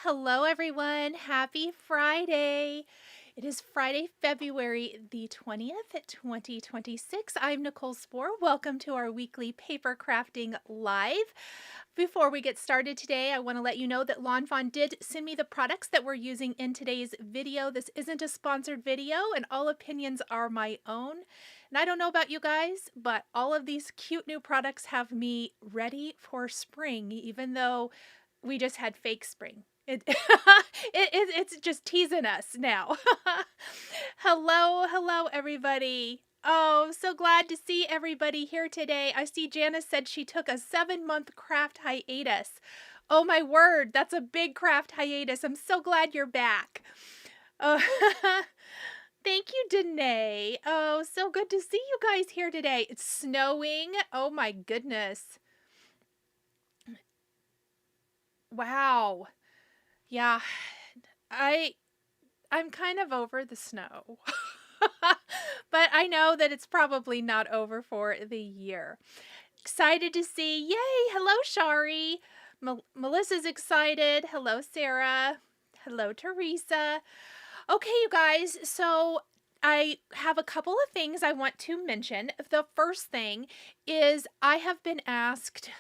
Hello, everyone. Happy Friday. It is Friday, February the 20th, 2026. I'm Nicole Spohr. Welcome to our weekly paper crafting live. Before we get started today, I want to let you know that Lawn Fawn did send me the products that we're using in today's video. This isn't a sponsored video, and all opinions are my own. And I don't know about you guys, but all of these cute new products have me ready for spring, even though we just had fake spring. It's just teasing us now. Hello, everybody. Oh, so glad to see everybody here today. I see Janice said she took a 7-month craft hiatus. Oh my word, that's a big craft hiatus. I'm so glad you're back. Oh, thank you, Danae. Oh, so good to see you guys here today. It's snowing. Oh my goodness. Wow. Yeah, I'm kind of over the snow. But I know that it's probably not over for the year. Excited to see. Yay! Hello, Shari. Melissa's excited. Hello, Sarah. Hello, Teresa. Okay, you guys, so I have a couple of things I want to mention. The first thing is I have been asked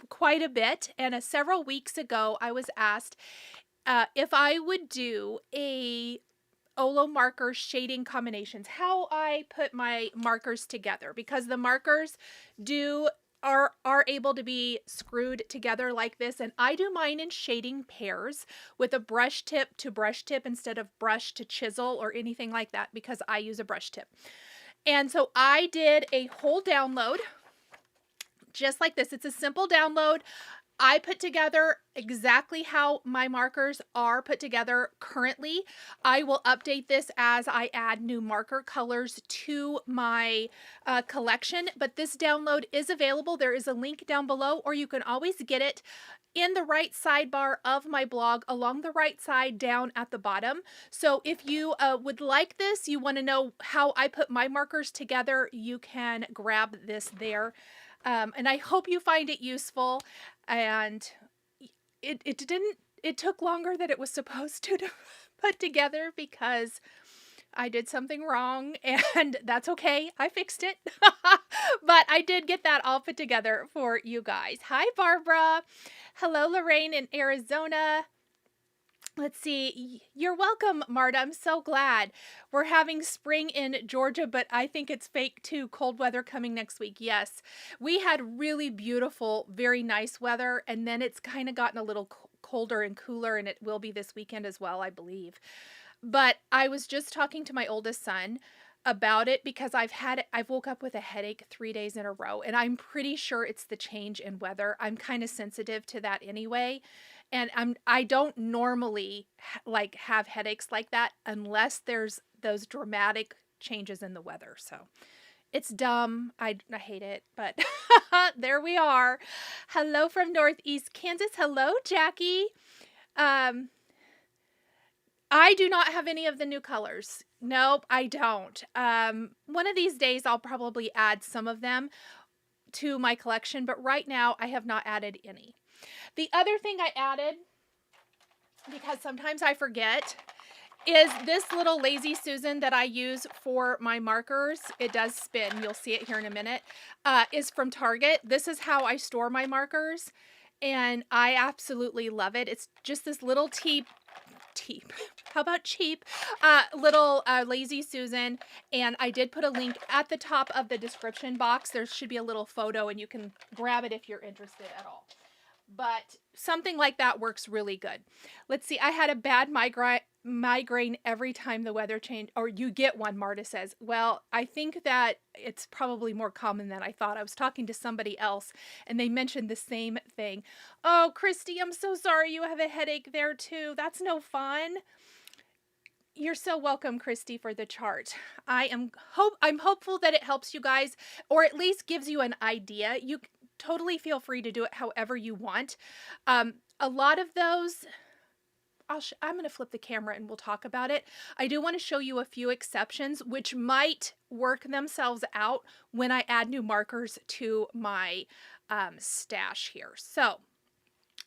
quite a bit, and several weeks ago I was asked if I would do a OLO marker shading combinations, how I put my markers together, because the markers are able to be screwed together like this, and I do mine in shading pairs with a brush tip to brush tip instead of brush to chisel or anything like that, because I use a brush tip. And so I did a whole download just like this. It's a simple download. I put together exactly how my markers are put together currently. I will update this as I add new marker colors to my collection, but this download is available. There is a link down below, or you can always get it in the right sidebar of my blog along the right side down at the bottom. So if you would like this, you want to know how I put my markers together, you can grab this there. And I hope you find it useful. And it took longer than it was supposed to put together because I did something wrong, and that's okay. I fixed it. But I did get that all put together for you guys. Hi, Barbara. Hello, Lorraine in Arizona. Let's see. You're welcome, Marta. I'm so glad. We're having spring in Georgia, but I think it's fake too. Cold weather coming next week. Yes. We had really beautiful, very nice weather, and then it's kind of gotten a little colder and cooler, and it will be this weekend as well, I believe. But I was just talking to my oldest son about it because I've woke up with a headache 3 days in a row, and I'm pretty sure it's the change in weather. I'm kind of sensitive to that anyway. And I don't normally have headaches like that unless there's those dramatic changes in the weather. So it's dumb. I hate it, but there we are. Hello from Northeast Kansas. Hello, Jackie. I do not have any of the new colors. Nope, I don't. One of these days I'll probably add some of them to my collection, but right now I have not added any. The other thing I added, because sometimes I forget, is this little Lazy Susan that I use for my markers. It does spin. You'll see it here in a minute. Is from Target. This is how I store my markers, and I absolutely love it. It's just this little how about cheap little Lazy Susan, and I did put a link at the top of the description box. There should be a little photo, and you can grab it if you're interested at all. But something like that works really good. Let's see. I had a bad migraine every time the weather changed. Or you get one, Marta says. Well, I think that it's probably more common than I thought. I was talking to somebody else, and they mentioned the same thing. Oh, Christy, I'm so sorry you have a headache there, too. That's no fun. You're so welcome, Christy, for the chart. I'm hopeful that it helps you guys, or at least gives you an idea. You totally feel free to do it however you want. A lot of those, I'm going to flip the camera and we'll talk about it. I do want to show you a few exceptions which might work themselves out when I add new markers to my stash here. So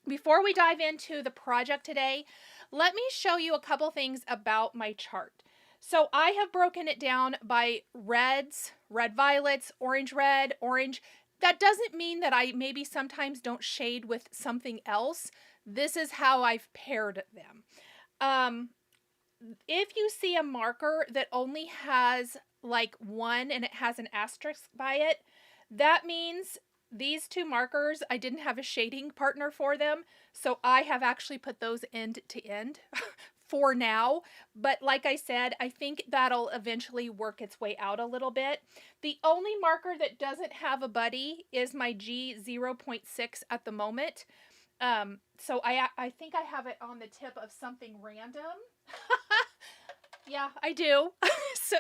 Before we dive into the project today, let me show you a couple things about my chart. So I have broken it down by reds, red violets, orange red, orange. That doesn't mean that I maybe sometimes don't shade with something else. This is how I've paired them. If you see a marker that only has like one and it has an asterisk by it, that means these two markers, I didn't have a shading partner for them, so I have actually put those end to end for now. But like I said, I think that'll eventually work its way out a little bit. The only marker that doesn't have a buddy is my G0.6 at the moment. So I think I have it on the tip of something random. Yeah, I do. So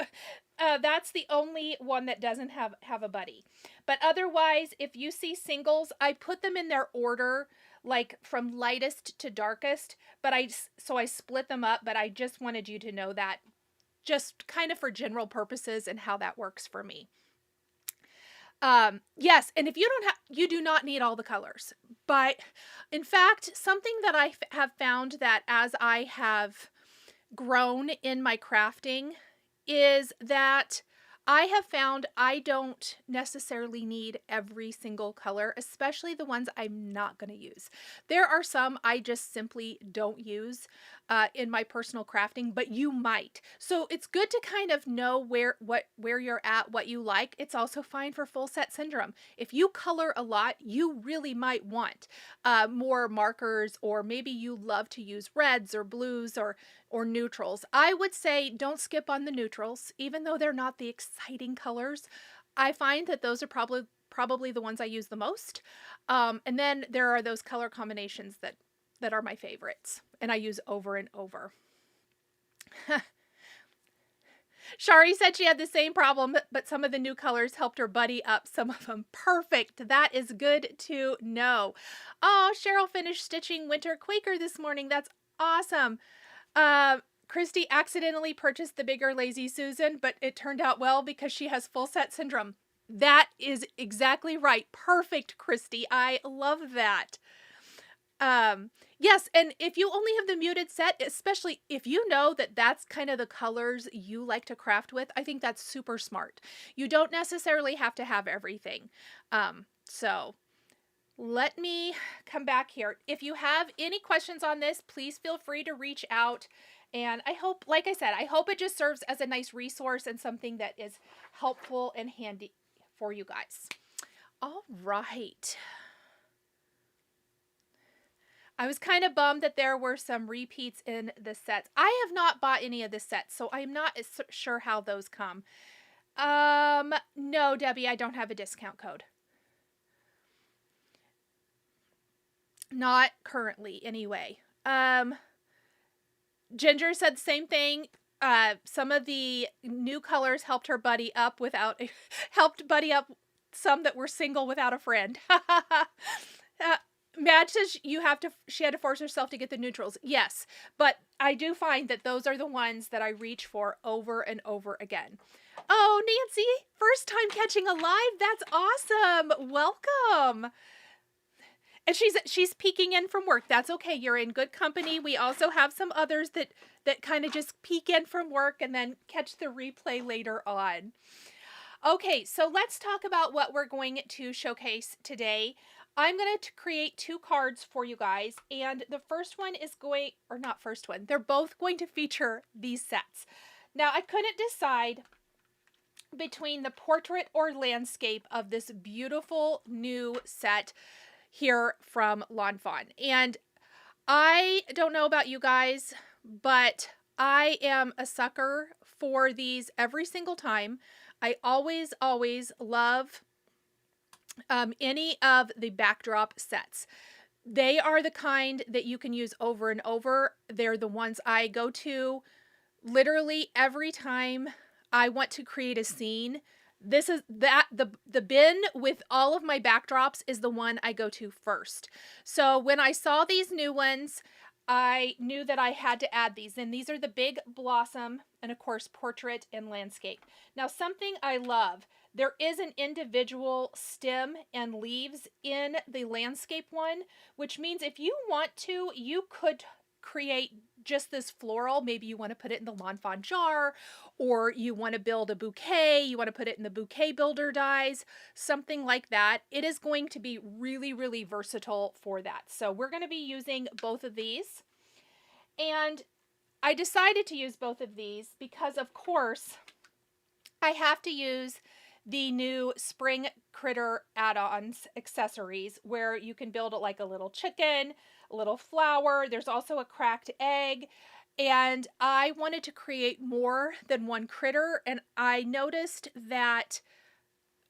that's the only one that doesn't have a buddy. But otherwise, if you see singles, I put them in their order, like from lightest to darkest. But I split them up. But I just wanted you to know that, just kind of for general purposes and how that works for me. Yes, and if you do not need all the colors. But in fact, something that I have found that as I have grown in my crafting is that I have found I don't necessarily need every single color, especially the ones I'm not going to use. There are some I just simply don't use in my personal crafting, but you might. So it's good to kind of know where you're at, what you like. It's also fine for full set syndrome. If you color a lot, you really might want more markers, or maybe you love to use reds or blues or neutrals. I would say don't skip on the neutrals, even though they're not the exciting colors. I find that those are probably the ones I use the most. And then there are those color combinations that are my favorites and I use over and over. Shari said she had the same problem, but some of the new colors helped her buddy up some of them. Perfect. That is good to know. Oh, Cheryl finished stitching Winter Quaker this morning. That's awesome. Christy accidentally purchased the bigger Lazy Susan, but it turned out well because she has full set syndrome. That is exactly right. Perfect, Christy. I love that. Yes, and if you only have the muted set, especially if you know that that's kind of the colors you like to craft with, I think that's super smart. You don't necessarily have to have everything. So let me come back here. If you have any questions on this, please feel free to reach out. And I hope, like I said, I hope it just serves as a nice resource and something that is helpful and handy for you guys. All right. I was kind of bummed that there were some repeats in the sets. I have not bought any of the sets, so I'm not sure how those come. No, Debbie, I don't have a discount code. Not currently, anyway. Ginger said the same thing. Some of the new colors helped her buddy up helped buddy up some that were single without a friend. Madge says she had to force herself to get the neutrals. Yes, but I do find that those are the ones that I reach for over and over again. Oh, Nancy, first time catching a live. That's awesome. Welcome. And she's peeking in from work. That's okay. You're in good company. We also have some others that kind of just peek in from work and then catch the replay later on. Okay, so let's talk about what we're going to showcase today. I'm going to create 2 cards for you guys, and the first one is they're both going to feature these sets. Now, I couldn't decide between the portrait or landscape of this beautiful new set here from Lawn Fawn. And I don't know about you guys, but I am a sucker for these every single time. I always love any of the backdrop sets. They are the kind that you can use over and over. They're the ones I go to literally every time I want to create a scene. This is the bin with all of my backdrops is the one I go to first. So when I saw these new ones, I knew that I had to add these. And these are the big blossom and of course portrait and landscape. Now something I love, There is an individual stem and leaves in the landscape one, which means if you want to, you could create just this floral. Maybe you want to put it in the Lawn Fawn jar, or you want to build a bouquet, you want to put it in the bouquet builder dies, something like that. It is going to be really, really versatile for that. So we're going to be using both of these. And I decided to use both of these because, of course, I have to use the new spring critter add-ons accessories where you can build it like a little chicken, a little flower. There's also a cracked egg. And I wanted to create more than one critter. And I noticed that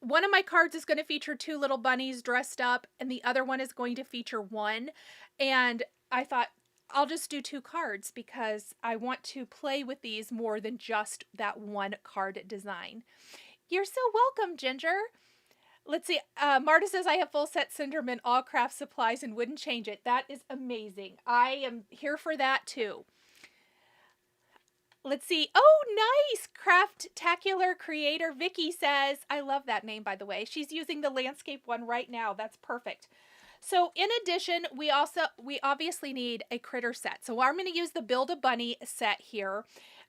one of my cards is going to feature 2 little bunnies dressed up, and the other one is going to feature 1. And I thought, I'll just do 2 cards because I want to play with these more than just that one card design. You're so welcome, Ginger. Let's see. Marta says, I have full set Cinderman, all craft supplies, and wouldn't change it. That is amazing. I am here for that, too. Let's see. Oh, nice. Craftacular creator Vicky says, I love that name, by the way. She's using the landscape one right now. That's perfect. So in addition, we obviously need a critter set. So I'm going to use the Build a Bunny set here.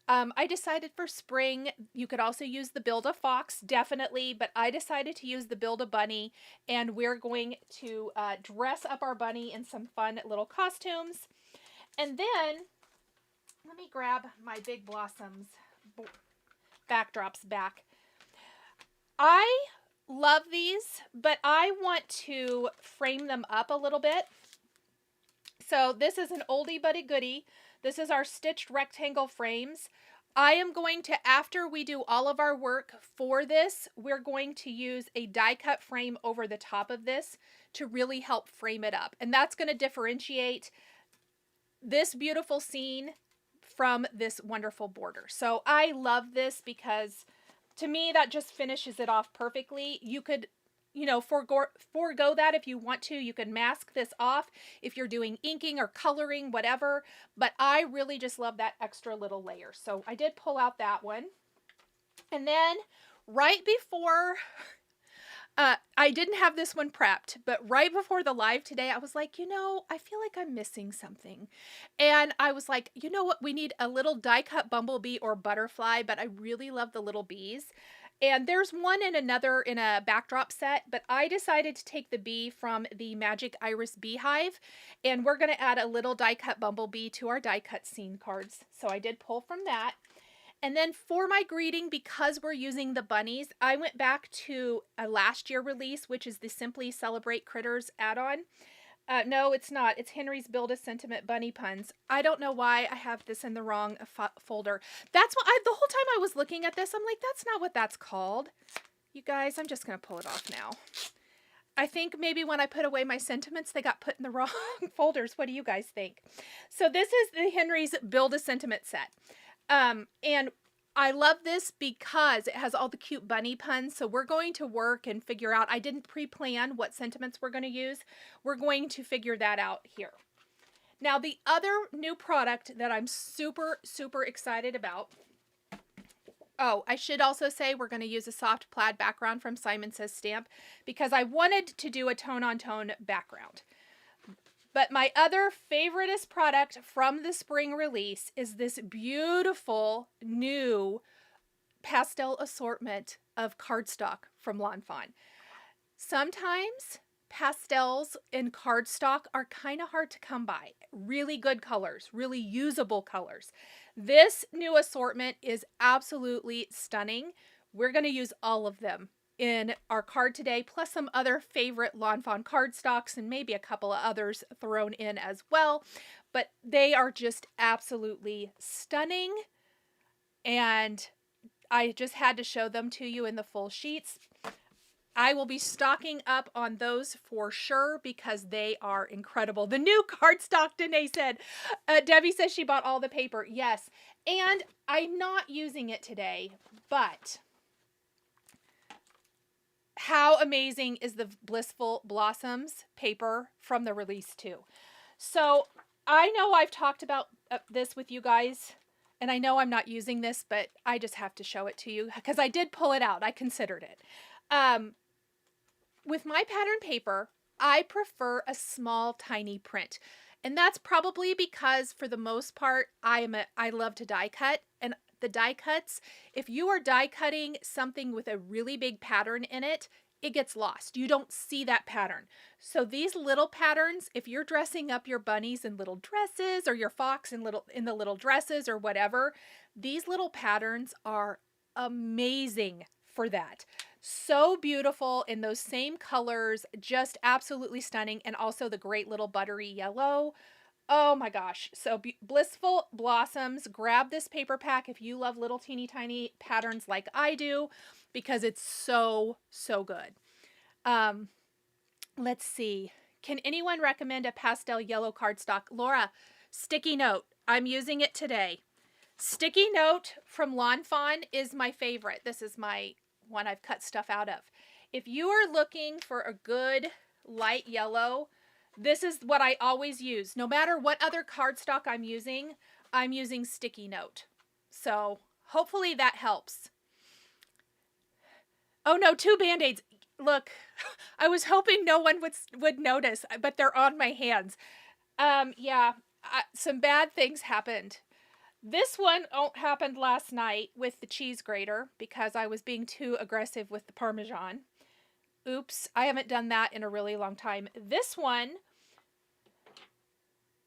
I decided for spring, you could also use the Build a Fox, definitely, but I decided to use the Build a Bunny, and we're going to dress up our bunny in some fun little costumes. And then, let me grab my Big Blossoms backdrops back. I love these, but I want to frame them up a little bit. So this is an oldie but a goodie. This is our stitched rectangle frames. I am going to, after we do all of our work for this, we're going to use a die cut frame over the top of this to really help frame it up. And that's going to differentiate this beautiful scene from this wonderful border. So I love this because to me, that just finishes it off perfectly. You could, you know, forego that if you want to. You can mask this off if you're doing inking or coloring, whatever. But I really just love that extra little layer. So I did pull out that one. And then right before, I didn't have this one prepped, but right before the live today, I was like, you know, I feel like I'm missing something. And I was like, you know what? We need a little die cut bumblebee or butterfly, but I really love the little bees. And there's one in a backdrop set, but I decided to take the bee from the Magic Iris Beehive, and we're going to add a little die cut bumblebee to our die cut scene cards. So I did pull from that. And then for my greeting, because we're using the bunnies, I went back to a last year release, which is the Simply Celebrate Critters add-on. No, it's not. It's Henry's Build a Sentiment Bunny Puns. I don't know why I have this in the wrong folder. That's what the whole time I was looking at this, I'm like, that's not what that's called. You guys, I'm just going to pull it off now. I think maybe when I put away my sentiments, they got put in the wrong folders. What do you guys think? So this is the Henry's Build a Sentiment set. And I love this because it has all the cute bunny puns. So we're going to work and figure out, I didn't pre-plan what sentiments we're going to use. We're going to figure that out here. Now, the other new product that I'm super, super excited about. Oh, I should also say we're going to use a soft plaid background from Simon Says Stamp because I wanted to do a tone-on-tone background. But my other favoriteest product from the spring release is this beautiful new pastel assortment of cardstock from Lawn Fawn. Sometimes pastels in cardstock are kind of hard to come by. Really good colors, really usable colors. This new assortment is absolutely stunning. We're going to use all of them in our card today, plus some other favorite Lawn Fawn cardstocks and maybe a couple of others thrown in as well. But they are just absolutely stunning. And I just had to show them to you in the full sheets. I will be stocking up on those for sure because they are incredible. The new cardstock, Danae said. Debbie says she bought all the paper. Yes. And I'm not using it today, but how amazing is the Blissful Blossoms paper from the release too? So I know I've talked about this with you guys And I know I'm not using this, but I just have to show it to you because I did pull it out. I considered it. With my pattern paper, I prefer a small, tiny print. And that's probably because for the most part, I love to die cut. And the die cuts, if you are die cutting something with a really big pattern in it, it gets lost. You don't see that pattern. So these little patterns, if you're dressing up your bunnies in little dresses or your fox in the little dresses or whatever, these little patterns are amazing for that. So beautiful in those same colors, just absolutely stunning. And also the great little buttery yellow. Oh my gosh. So Blissful Blossoms. Grab this paper pack if you love little teeny tiny patterns like I do, because it's so, so good. Let's see. Can anyone recommend a pastel yellow cardstock? Laura, Sticky Note. I'm using it today. Sticky Note from Lawn Fawn is my favorite. This is my one I've cut stuff out of. If you are looking for a good light yellow, this is what I always use. No matter what other cardstock I'm using Sticky Note. So hopefully that helps. Oh no, 2 Band-Aids. Look, I was hoping no one would notice, but they're on my hands. Yeah, some bad things happened. This one happened last night with the cheese grater because I was being too aggressive with the Parmesan. Oops, I haven't done that in a really long time. This one,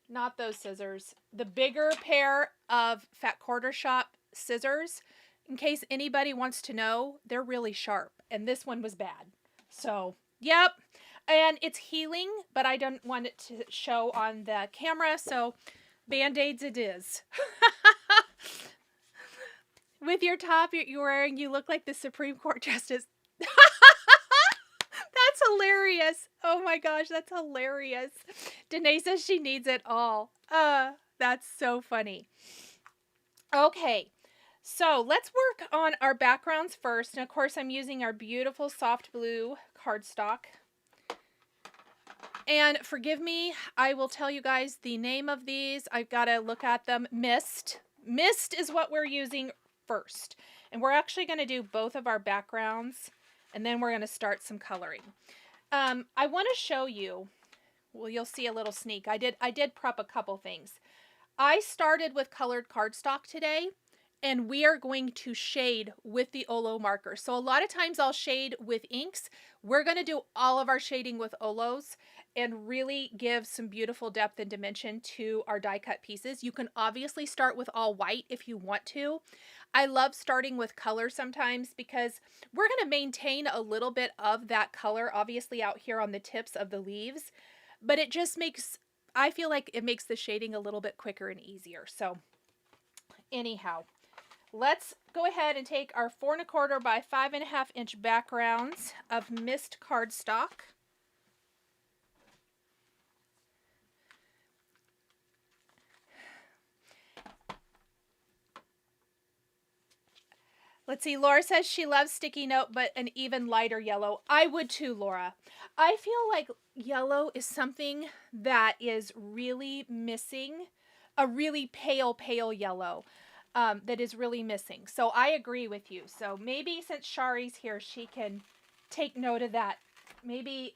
not those scissors, the bigger pair of Fat Quarter Shop scissors, in case anybody wants to know, they're really sharp, and this one was bad. So, yep, and it's healing, but I don't want it to show on the camera, so Band-Aids it is. With your top you're wearing, you look like the Supreme Court Justice. That's hilarious. Oh my gosh, that's hilarious. Danae says she needs it all. That's so funny. Okay, so let's work on our backgrounds first. And of course, I'm using our beautiful soft blue cardstock. And forgive me, I will tell you guys the name of these. I've got to look at them. Mist. Mist is what we're using first. And we're actually going to do both of our backgrounds. And then we're going to start some coloring. I want to show you, well, you'll see a little sneak. I did prep a couple things. I started with colored cardstock today, and we are going to shade with the OLO marker. So a lot of times I'll shade with inks. We're going to do all of our shading with OLOs and really give some beautiful depth and dimension to our die cut pieces. You can obviously start with all white if you want to. I love starting with color sometimes because we're going to maintain a little bit of that color, obviously out here on the tips of the leaves, but it just makes, I feel like it makes the shading a little bit quicker and easier. So anyhow, let's go ahead and take our 4 1/4 by 5 1/2 inch backgrounds of Mist cardstock. Let's see, Laura says she loves Sticky Note, but an even lighter yellow. I would too, Laura. I feel like yellow is something that is really missing, a really pale, pale yellow that is really missing. So I agree with you. So maybe since Shari's here, she can take note of that. Maybe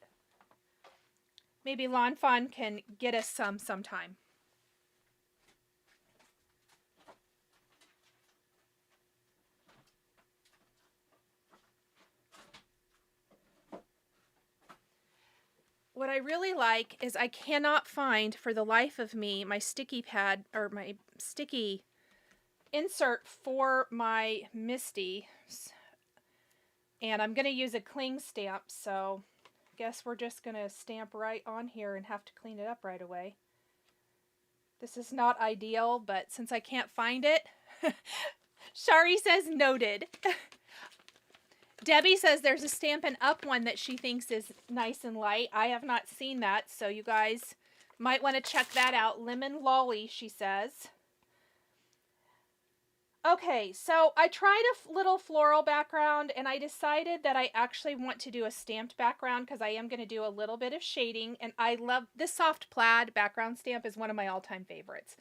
Lawn Fawn can get us some sometime. What I really like is I cannot find for the life of me my sticky pad or my sticky insert for my Misty. And I'm going to use a cling stamp, so I guess we're just going to stamp right on here and have to clean it up right away. This is not ideal, but since I can't find it, Shari says noted. Debbie says there's a Stampin' Up! One that she thinks is nice and light. I have not seen that, so you guys might want to check that out. Lemon Lolly, she says. Okay, so I tried a little floral background, and I decided that I actually want to do a stamped background because I am going to do a little bit of shading, and I love this soft plaid background stamp is one of my all-time favorites.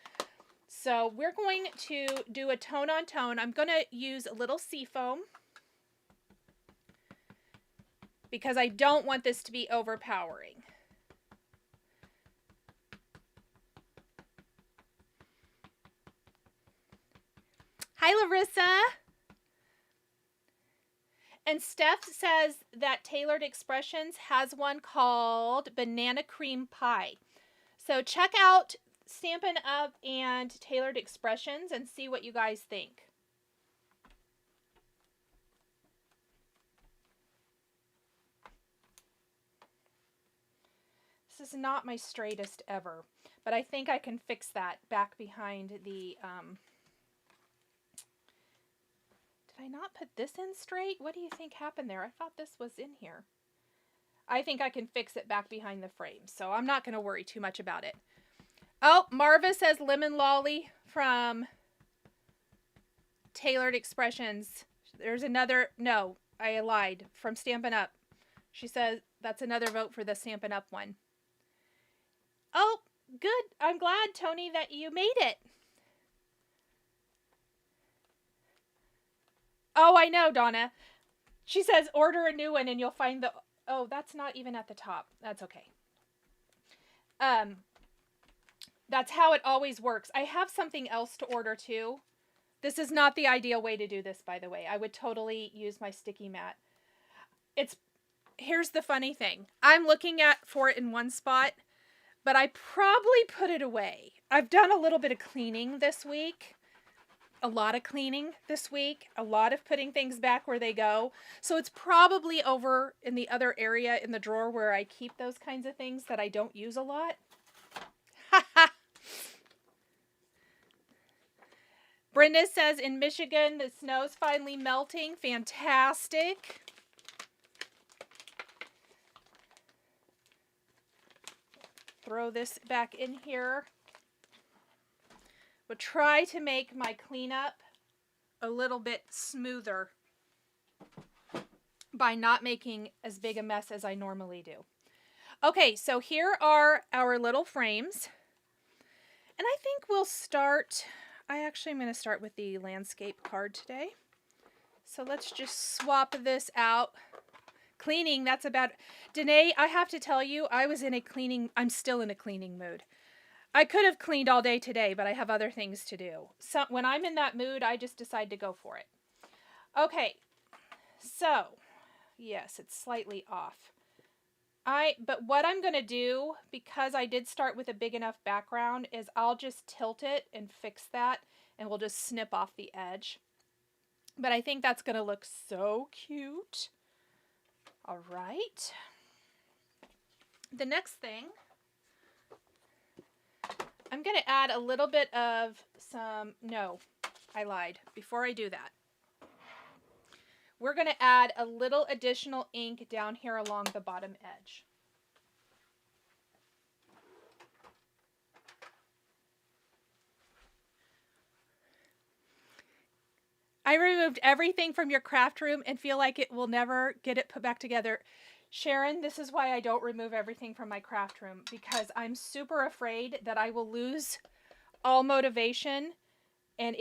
So we're going to do a tone on tone. I'm going to use a little seafoam because I don't want this to be overpowering. Hi, Larissa. And Steph says that Tailored Expressions has one called Banana Cream Pie. So check out Stampin' Up! And Tailored Expressions and see what you guys think. This is not my straightest ever, but I think I can fix that back behind the... Did I not put this in straight? What do you think happened there? I thought this was in here. I think I can fix it back behind the frame, so I'm not going to worry too much about it. Oh, Marva says Lemon Lolly from Tailored Expressions. There's another, no, I lied, from Stampin' Up. She says that's another vote for the Stampin' Up one. Oh, good. I'm glad, Tony, that you made it. Oh, I know, Donna. She says order a new one and you'll find the... Oh, that's not even at the top. That's okay. That's how it always works. I have something else to order too. This is not the ideal way to do this, by the way. I would totally use my sticky mat. Here's the funny thing. I'm looking for it in one spot, but I probably put it away. I've done a little bit of cleaning this week. A lot of cleaning this week. A lot of putting things back where they go. So it's probably over in the other area in the drawer where I keep those kinds of things that I don't use a lot. Brenda says in Michigan, the snow's finally melting. Fantastic. Throw this back in here. We'll try to make my cleanup a little bit smoother by not making as big a mess as I normally do. Okay, so here are our little frames. And I think we'll start, I'm going to start with the landscape card today. So let's just swap this out. Cleaning, that's about, Danae, I have to tell you, I'm still in a cleaning mood. I could have cleaned all day today, but I have other things to do. So when I'm in that mood, I just decide to go for it. Okay, so, yes, it's slightly off. But what I'm going to do, because I did start with a big enough background, is I'll just tilt it and fix that, and we'll just snip off the edge. But I think that's going to look so cute. All right. The next thing, I'm going to add a little bit of no, I lied. Before I do that, we're going to add a little additional ink down here along the bottom edge. I removed everything from your craft room and feel like it will never get it put back together. Sharon, this is why I don't remove everything from my craft room, because I'm super afraid that I will lose all motivation and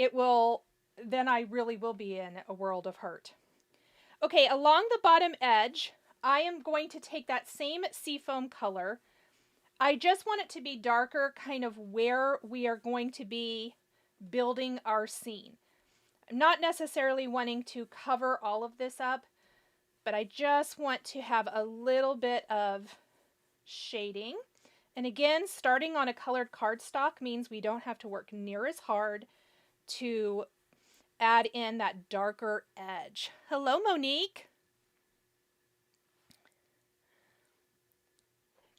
then I really will be in a world of hurt. Okay, along the bottom edge, I am going to take that same seafoam color. I just want it to be darker, kind of where we are going to be building our scene. I'm not necessarily wanting to cover all of this up, but I just want to have a little bit of shading. And again, starting on a colored cardstock means we don't have to work near as hard to add in that darker edge. Hello, Monique.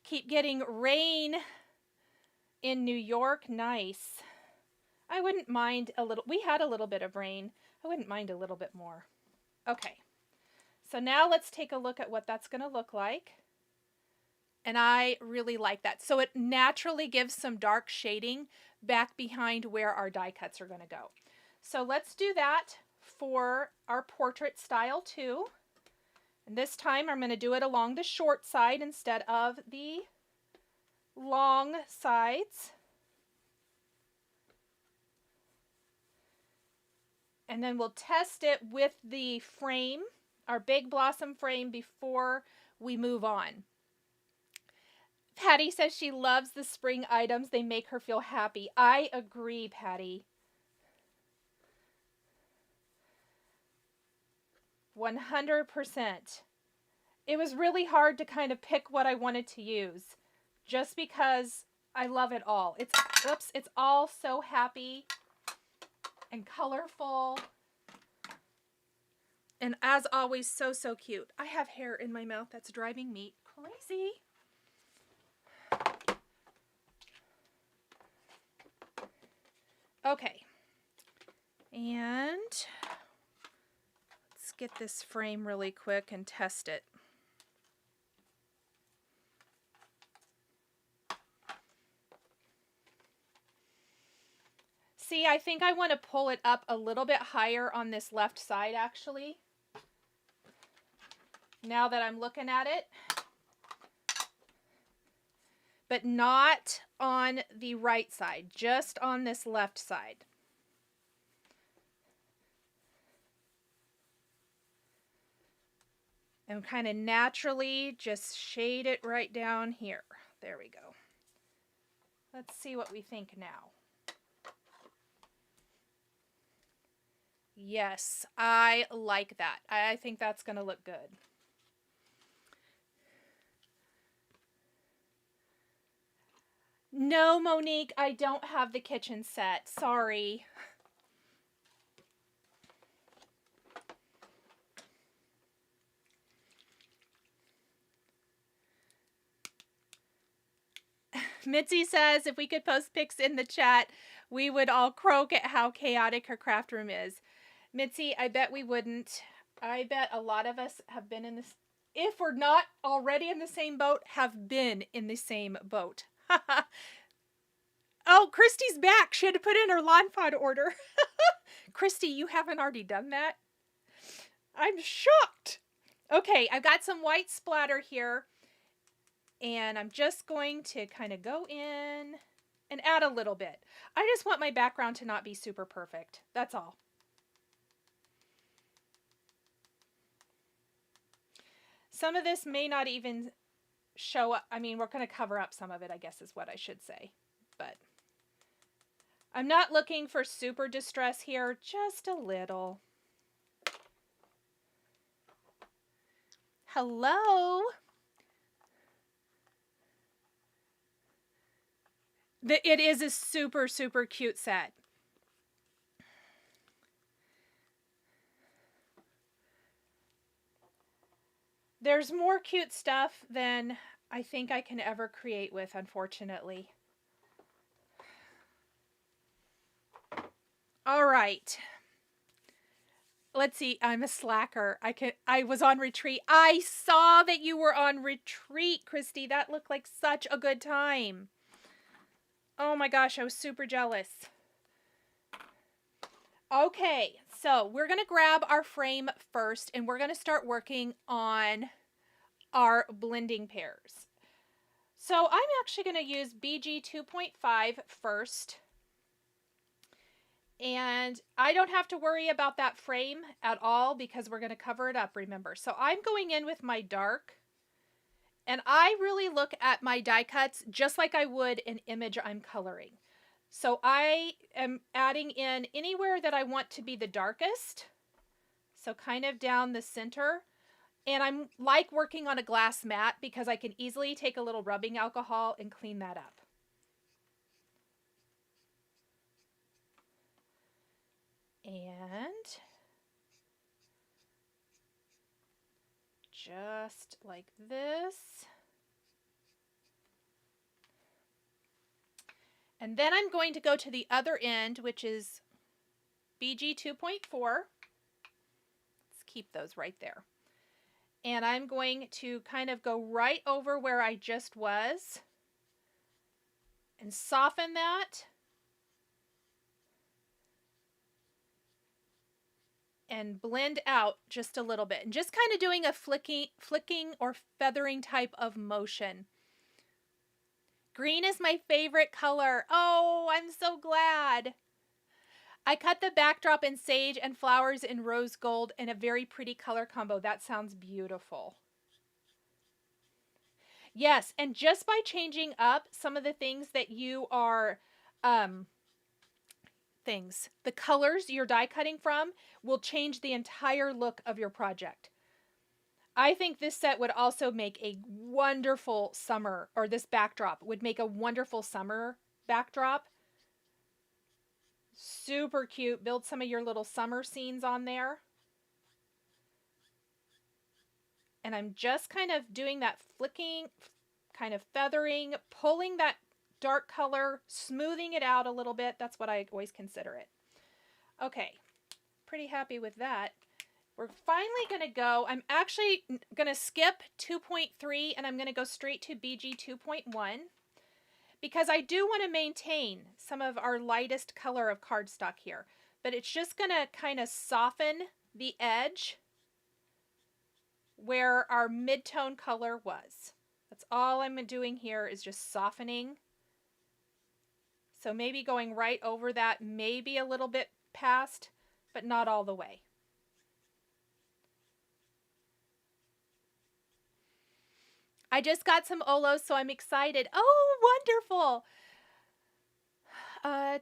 Keep getting rain in New York. Nice. I wouldn't mind a little. We had a little bit of rain. I wouldn't mind a little bit more. Okay. So now let's take a look at what that's going to look like. And I really like that. So it naturally gives some dark shading back behind where our die cuts are going to go. So let's do that for our portrait style too. And this time I'm going to do it along the short side instead of the long sides. And then we'll test it with the frame, our big blossom frame, before we move on. Patty says she loves the spring items. They make her feel happy. I agree, Patty. 100%. It was really hard to kind of pick what I wanted to use just because I love it all. It's all so happy and colorful. And as always, so, so cute. I have hair in my mouth that's driving me crazy. Okay. And let's get this frame really quick and test it. See, I think I want to pull it up a little bit higher on this left side, actually. Now that I'm looking at it. But not on the right side, just on this left side. And kind of naturally just shade it right down here. There we go. Let's see what we think now. Yes, I like that. I think that's going to look good. No, Monique, I don't have the kitchen set. Sorry. Mitzi says if we could post pics in the chat, we would all croak at how chaotic her craft room is. Mitzi, I bet we wouldn't. I bet a lot of us have been in this, if we're not already in the same boat, have been in the same boat. Oh, Christy's back. She had to put in her Lawn Fawn order. Christy, you haven't already done that? I'm shocked. Okay, I've got some white splatter here. And I'm just going to kind of go in and add a little bit. I just want my background to not be super perfect. That's all. Some of this may not even show up. I mean, we're going to cover up some of it, I guess is what I should say. But I'm not looking for super distress here, just a little. Hello. It is a super, super cute set. There's more cute stuff than I think I can ever create with, unfortunately. All right. Let's see. I'm a slacker. I was on retreat. I saw that you were on retreat, Christy. That looked like such a good time. Oh my gosh, I was super jealous. Okay, so we're going to grab our frame first and we're going to start working on our blending pairs. So I'm actually going to use BG 2.5 first. And I don't have to worry about that frame at all because we're going to cover it up, remember. So I'm going in with my dark. And I really look at my die cuts just like I would an image I'm coloring. So I am adding in anywhere that I want to be the darkest. So kind of down the center. And I'm like working on a glass mat because I can easily take a little rubbing alcohol and clean that up. And just like this. And then I'm going to go to the other end, which is BG 2.4. Let's keep those right there. And I'm going to kind of go right over where I just was and soften that. And blend out just a little bit. And just kind of doing a flicking or feathering type of motion. Green is my favorite color. Oh, I'm so glad. I cut the backdrop in sage and flowers in rose gold in a very pretty color combo. That sounds beautiful. Yes, and just by changing up some of the things that you are, um, the colors you're die cutting from will change the entire look of your project. I think this set would also make a wonderful summer, or this backdrop would make a wonderful summer backdrop. Super cute. Build some of your little summer scenes on there. And I'm just kind of doing that flicking, kind of feathering, pulling that dark color, smoothing it out a little bit. That's what I always consider it. Okay, pretty happy with that. We're finally going to go, I'm actually going to skip 2.3 and I'm going to go straight to BG 2.1 because I do want to maintain some of our lightest color of cardstock here, but it's just going to kind of soften the edge where our mid-tone color was. That's all I'm doing here is just softening. So maybe going right over that, maybe a little bit past, but not all the way. I just got some OLOs, so I'm excited. Oh, wonderful.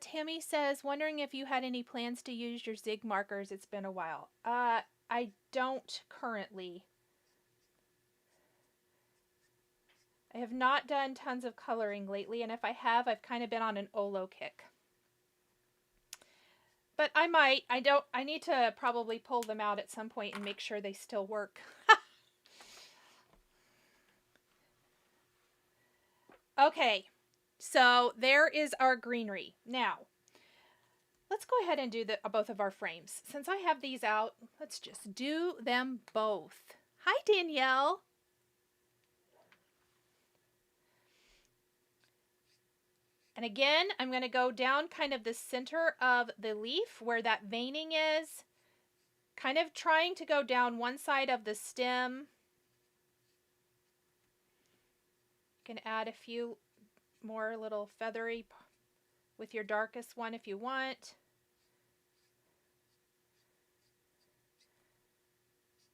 Tammy says, wondering if you had any plans to use your zig markers. It's been a while. I don't currently. I have not done tons of coloring lately, and if I have, I've kind of been on an OLO kick. But I might. I need to probably pull them out at some point and make sure they still work. Okay, so there is our greenery. Now, let's go ahead and do both of our frames. Since I have these out, let's just do them both. Hi, Danielle. And again, I'm going to go down kind of the center of the leaf where that veining is, kind of trying to go down one side of the stem. You can add a few more little feathery with your darkest one if you want.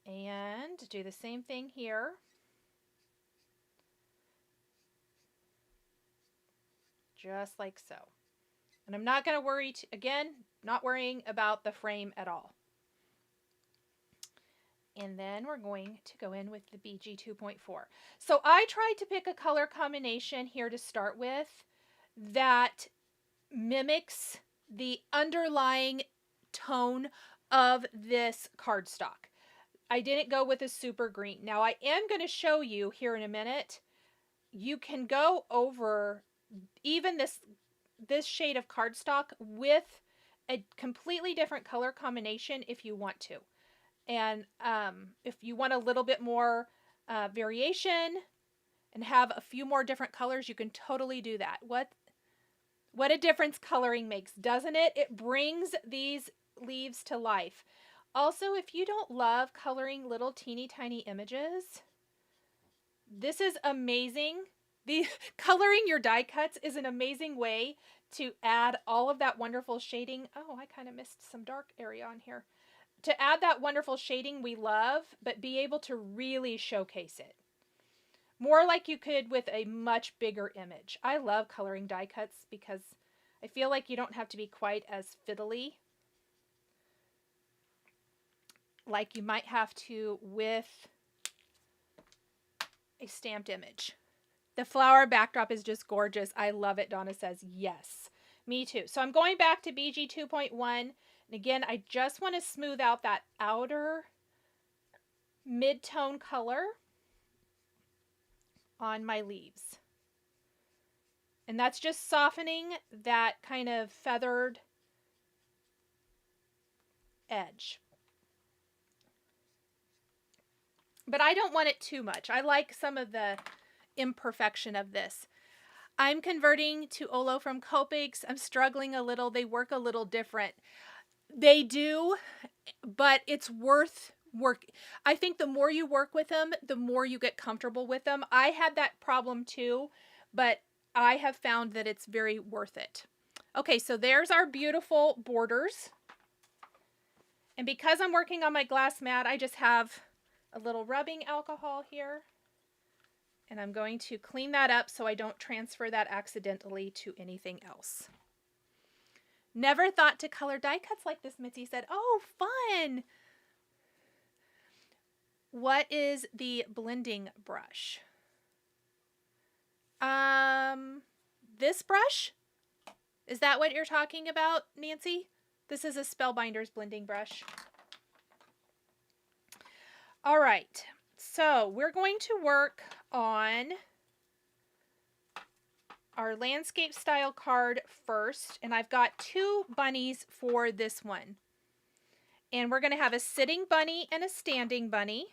And do the same thing here. Just like so. And I'm not going to worry, again, not worrying about the frame at all. And then we're going to go in with the BG 2.4. So I tried to pick a color combination here to start with that mimics the underlying tone of this cardstock. I didn't go with a super green. Now I am going to show you here in a minute. You can go over even this shade of cardstock with a completely different color combination if you want to. And if you want a little bit more variation and have a few more different colors, you can totally do that. What a difference coloring makes, doesn't it? It brings these leaves to life. Also, if you don't love coloring little teeny tiny images, this is amazing. Coloring your die cuts is an amazing way to add all of that wonderful shading. Oh, I kind of missed some dark area on here. To add that wonderful shading we love, but be able to really showcase it. More like you could with a much bigger image. I love coloring die cuts because I feel like you don't have to be quite as fiddly like you might have to with a stamped image. The flower backdrop is just gorgeous. I love it, Donna says. Yes, me too. So I'm going back to BG 2.1. And again, I just want to smooth out that outer mid-tone color on my leaves. And that's just softening that kind of feathered edge. But I don't want it too much. I like some of the imperfection of this. I'm converting to OLO from Copics. I'm struggling a little. They work a little different. They do, but it's worth work. I think the more you work with them, the more you get comfortable with them. I had that problem too, but I have found that it's very worth it. Okay, so there's our beautiful borders. And because I'm working on my glass mat, I just have a little rubbing alcohol here. And I'm going to clean that up so I don't transfer that accidentally to anything else. Never thought to color die cuts like this, Mitzi said. Oh, fun! What is the blending brush? This brush? Is that what you're talking about, Nancy? This is a Spellbinders blending brush. All right, so we're going to work on our landscape style card first, and I've got 2 bunnies for this one. And we're going to have a sitting bunny and a standing bunny.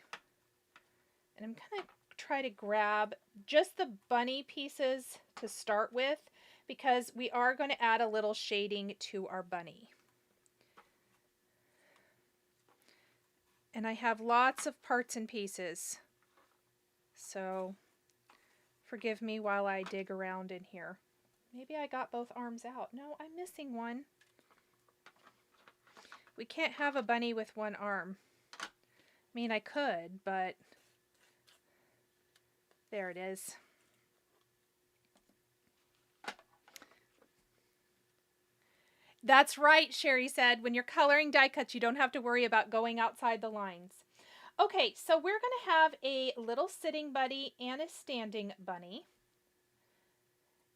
And I'm going to try to grab just the bunny pieces to start with, because we are going to add a little shading to our bunny. And I have lots of parts and pieces, so forgive me while I dig around in here. Maybe I got both arms out. No, I'm missing one. We can't have a bunny with one arm. I mean, I could, but there it is. That's right, Sherry said. When you're coloring die cuts, you don't have to worry about going outside the lines. Okay, so we're going to have a little sitting bunny and a standing bunny.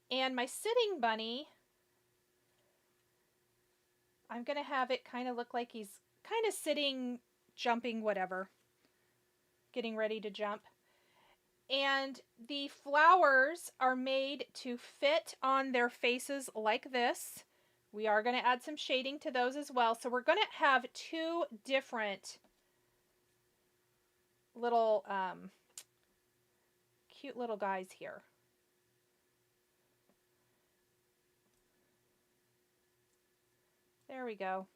And my sitting bunny, I'm going to have it kind of look like he's kind of sitting, jumping, whatever, getting ready to jump. And the flowers are made to fit on their faces like this. We are going to add some shading to those as well. So we're going to have 2 different little cute little guys here. There we go.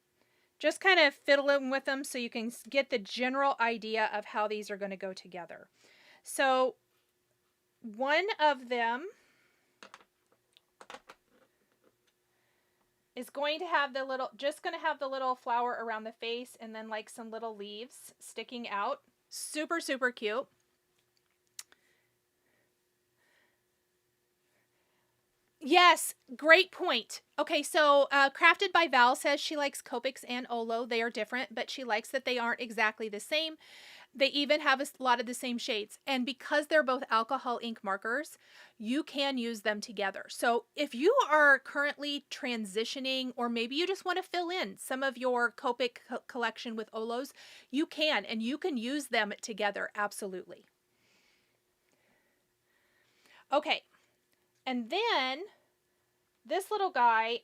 Just kind of fiddling with them so you can get the general idea of how these are going to go together. So one of them is going to have the little, just going to have the little flower around the face and then like some little leaves sticking out. Super, super cute. Yes, great point. Okay, so Crafted by Val says she likes Copics and OLO. They are different, but she likes that they aren't exactly the same. They even have a lot of the same shades. And because they're both alcohol ink markers, you can use them together. So if you are currently transitioning, or maybe you just want to fill in some of your Copic collection with OLOs, you can, and you can use them together, absolutely. Okay, and then this little guy,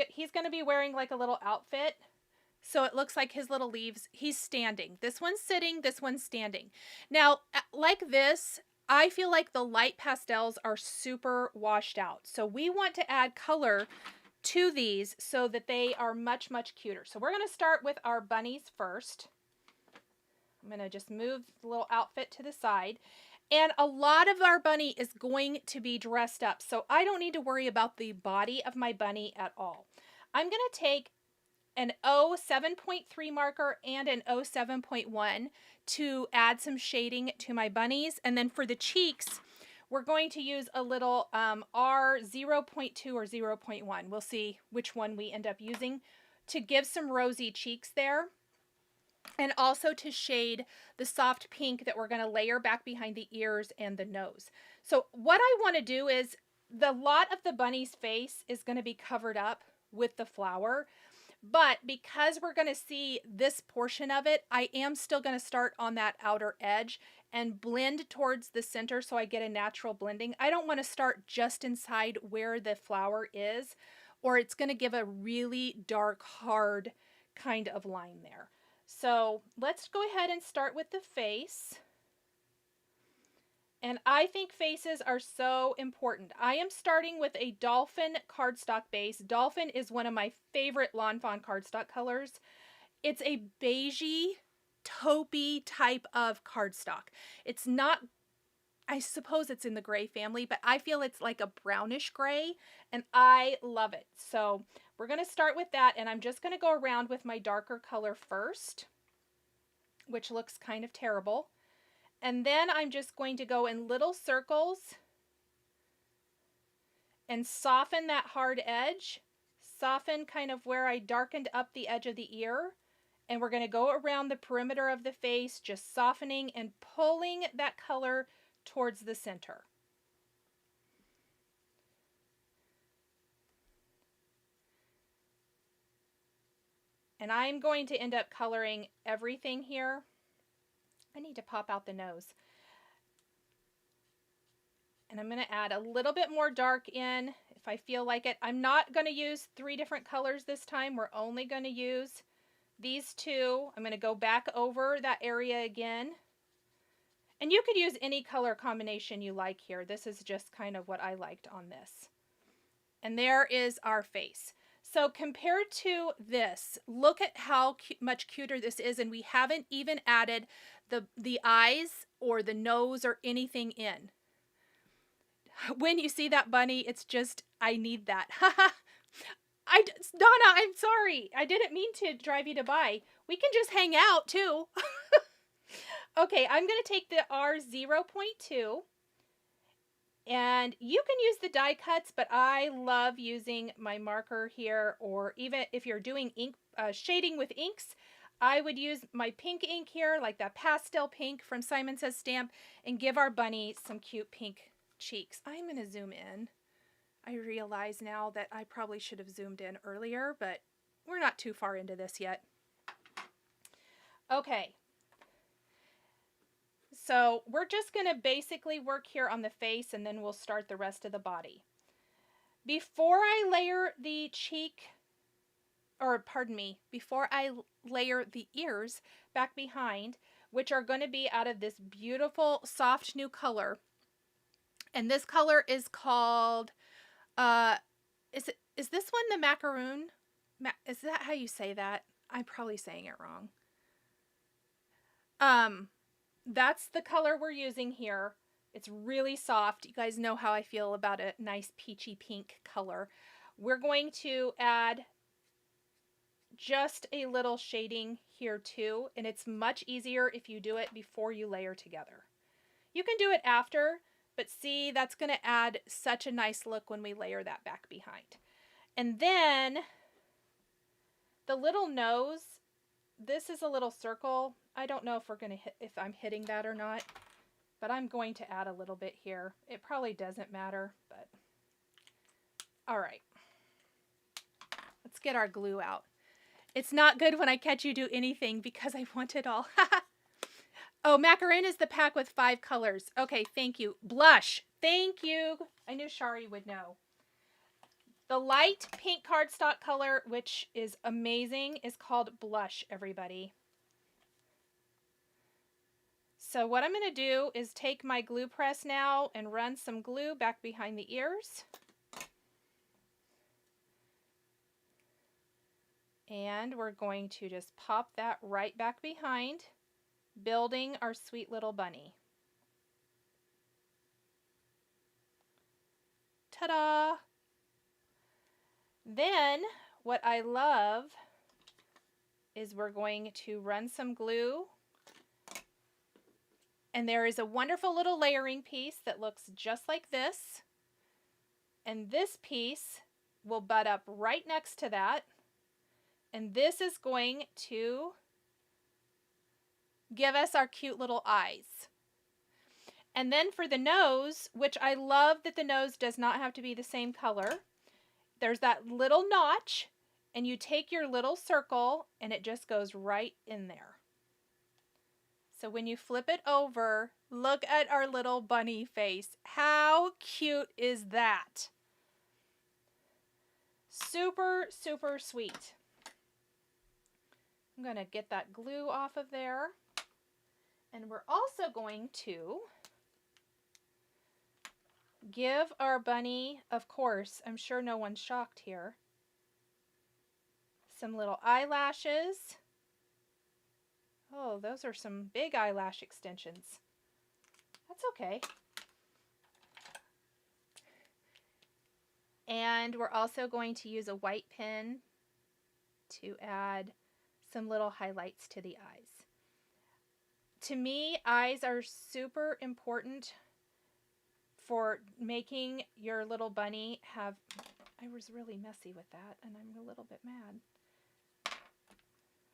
he's going to be wearing like a little outfit. So it looks like his little leaves, he's standing. This one's sitting, this one's standing. Now, like this, I feel like the light pastels are super washed out. So we want to add color to these so that they are much, much cuter. So we're going to start with our bunnies first. I'm going to just move the little outfit to the side. And a lot of our bunny is going to be dressed up. So I don't need to worry about the body of my bunny at all. I'm going to take an 07.3 marker and an 07.1 to add some shading to my bunnies. And then for the cheeks, we're going to use a little R0.2 or 0.1. We'll see which one we end up using to give some rosy cheeks there. And also to shade the soft pink that we're going to layer back behind the ears and the nose. So what I want to do is, the lot of the bunny's face is going to be covered up with the flower. But because we're going to see this portion of it, I am still going to start on that outer edge and blend towards the center so I get a natural blending. I don't want to start just inside where the flower is, or it's going to give a really dark, hard kind of line there. So let's go ahead and start with the face. And I think faces are so important. I am starting with a Dolphin cardstock base. Dolphin is one of my favorite Lawn Fawn cardstock colors. It's a beigey, taupey type of cardstock. It's not I suppose it's in the gray family, but I feel it's like a brownish gray, and I love it. So we're going to start with that, and I'm just going to go around with my darker color first, which looks kind of terrible. And then I'm just going to go in little circles and soften that hard edge. Soften kind of where I darkened up the edge of the ear. And we're going to go around the perimeter of the face, just softening and pulling that color towards the center. And I'm going to end up coloring everything here. I need to pop out the nose. And I'm going to add a little bit more dark in if I feel like it. I'm not going to use 3 different colors this time. We're only going to use these 2. I'm going to go back over that area again. And you could use any color combination you like here. This is just kind of what I liked on this. And there is our face. So compared to this, look at how much cuter this is, and we haven't even added the eyes or the nose or anything in. When you see that bunny, it's just, I need that. Donna, I'm sorry. I didn't mean to drive you to buy. We can just hang out too. Okay, I'm going to take the R0.2. And you can use the die cuts, but I love using my marker here, or even if you're doing ink shading with inks, I would use my pink ink here, like that pastel pink from Simon Says Stamp, and give our bunny some cute pink cheeks. I'm going to zoom in. I realize now that I probably should have zoomed in earlier, but we're not too far into this yet. Okay. So we're just going to basically work here on the face, and then we'll start the rest of the body. Before I layer the cheek, or pardon me, before I layer the ears back behind, which are going to be out of this beautiful soft new color. And this color is called, is this one the Macaron? Is that how you say that? I'm probably saying it wrong. That's the color we're using here. It's really soft. You guys know how I feel about a nice peachy pink color. We're going to add just a little shading here too, and it's much easier if you do it before you layer together. You can do it after, but see, that's going to add such a nice look when we layer that back behind. And then the little nose, this is a little circle. I don't know if we're going to hit, if I'm hitting that or not, but I'm going to add a little bit here. It probably doesn't matter, but all right. Let's get our glue out. It's not good when I catch you do anything because I want it all. Oh, Macaron is the pack with 5 colors. Okay, thank you. Blush. Thank you. I knew Shari would know. The light pink cardstock color, which is amazing, is called Blush, everybody. So what I'm going to do is take my glue press now and run some glue back behind the ears. And we're going to just pop that right back behind, building our sweet little bunny. Ta-da! Then what I love is we're going to run some glue. And there is a wonderful little layering piece that looks just like this. And this piece will butt up right next to that. And this is going to give us our cute little eyes. And then for the nose, which I love that the nose does not have to be the same color, there's that little notch, and you take your little circle and it just goes right in there. So when you flip it over, look at our little bunny face. How cute is that? Super, super sweet. I'm going to get that glue off of there. And we're also going to give our bunny, of course, I'm sure no one's shocked here, some little eyelashes. Oh, those are some big eyelash extensions. That's okay. And we're also going to use a white pen to add some little highlights to the eyes. To me, eyes are super important for making your little bunny have... I was really messy with that, and I'm a little bit mad.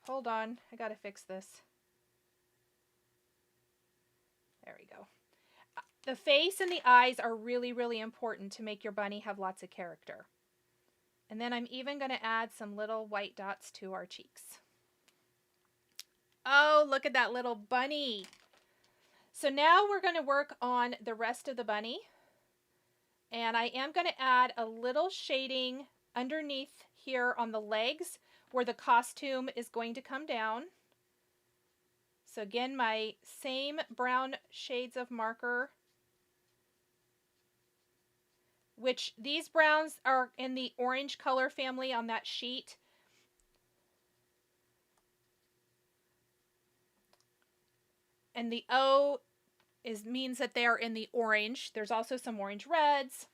Hold on, I gotta fix this. There we go. The face and the eyes are really, really important to make your bunny have lots of character. And then I'm even going to add some little white dots to our cheeks. Oh, look at that little bunny. So now we're going to work on the rest of the bunny. And I am going to add a little shading underneath here on the legs where the costume is going to come down. So again, my same brown shades of marker, which these browns are in the orange color family on that sheet. And the O means that they are in the orange. There's also some orange reds,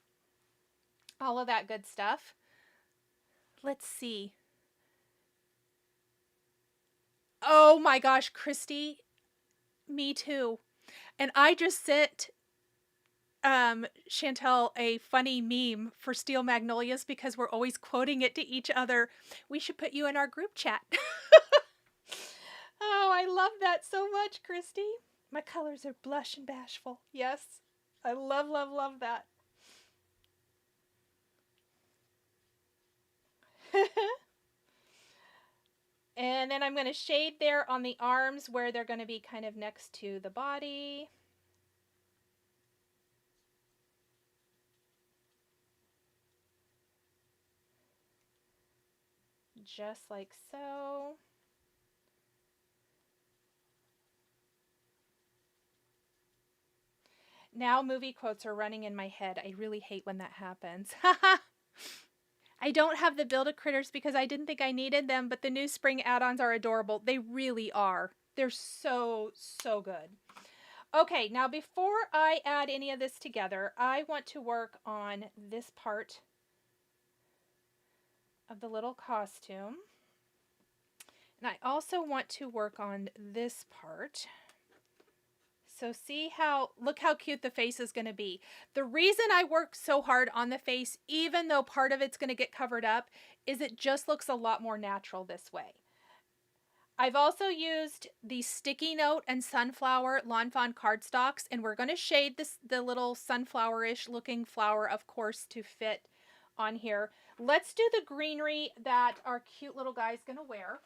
all of that good stuff. Let's see. Oh my gosh, Christy, me too. And I just sent Chantel a funny meme for Steel Magnolias because we're always quoting it to each other. We should put you in our group chat. Oh, I love that so much, Christy. My colors are blush and bashful. Yes, I love, love, love that. And then I'm going to shade there on the arms where they're going to be kind of next to the body. Just like so. Now movie quotes are running in my head. I really hate when that happens. I don't have the Build-A-Critters because I didn't think I needed them, but the new spring add-ons are adorable. They really are. They're so, so good. Okay, now before I add any of this together, I want to work on this part of the little costume. And I also want to work on this part. So see how, look how cute the face is going to be. The reason I work so hard on the face, even though part of it's going to get covered up, is it just looks a lot more natural this way. I've also used the Sticky Note and Sunflower Lawn Fawn cardstocks, and we're going to shade the little sunflower-ish looking flower, of course, to fit on here. Let's do the greenery that our cute little guy's going to wear.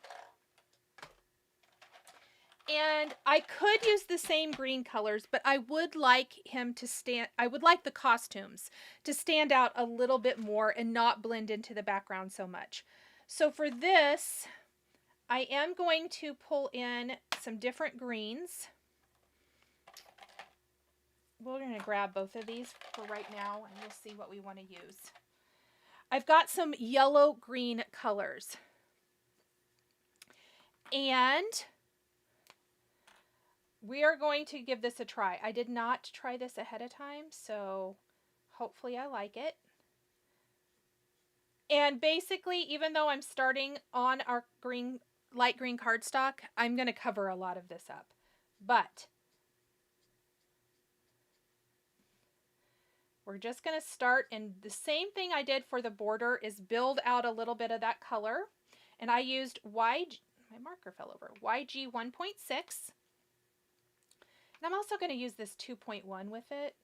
And I could use the same green colors, but I would like him to I would like the costumes to stand out a little bit more and not blend into the background so much. So for this, I am going to pull in some different greens. We're going to grab both of these for right now, and we'll see what we want to use. I've got some yellow-green colors. And we are going to give this a try. I did not try this ahead of time, so hopefully I like it. And basically, even though I'm starting on our light green cardstock, I'm going to cover a lot of this up. But we're just going to start, and the same thing I did for the border is build out a little bit of that color. And I used my marker fell over, YG 1.6. And I'm also going to use this 2.1 with it.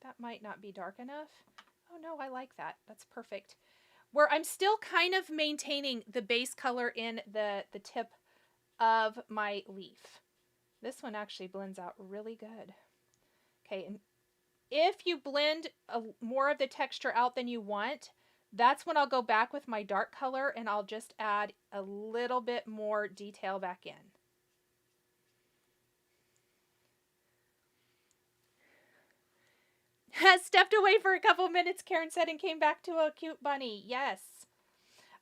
That might not be dark enough. Oh no, I like that. That's perfect. Where I'm still kind of maintaining the base color in the tip of my leaf. This one actually blends out really good. Okay, and if you blend more of the texture out than you want, that's when I'll go back with my dark color and I'll just add a little bit more detail back in. Stepped away for a couple minutes, Karen said, and came back to a cute bunny. Yes.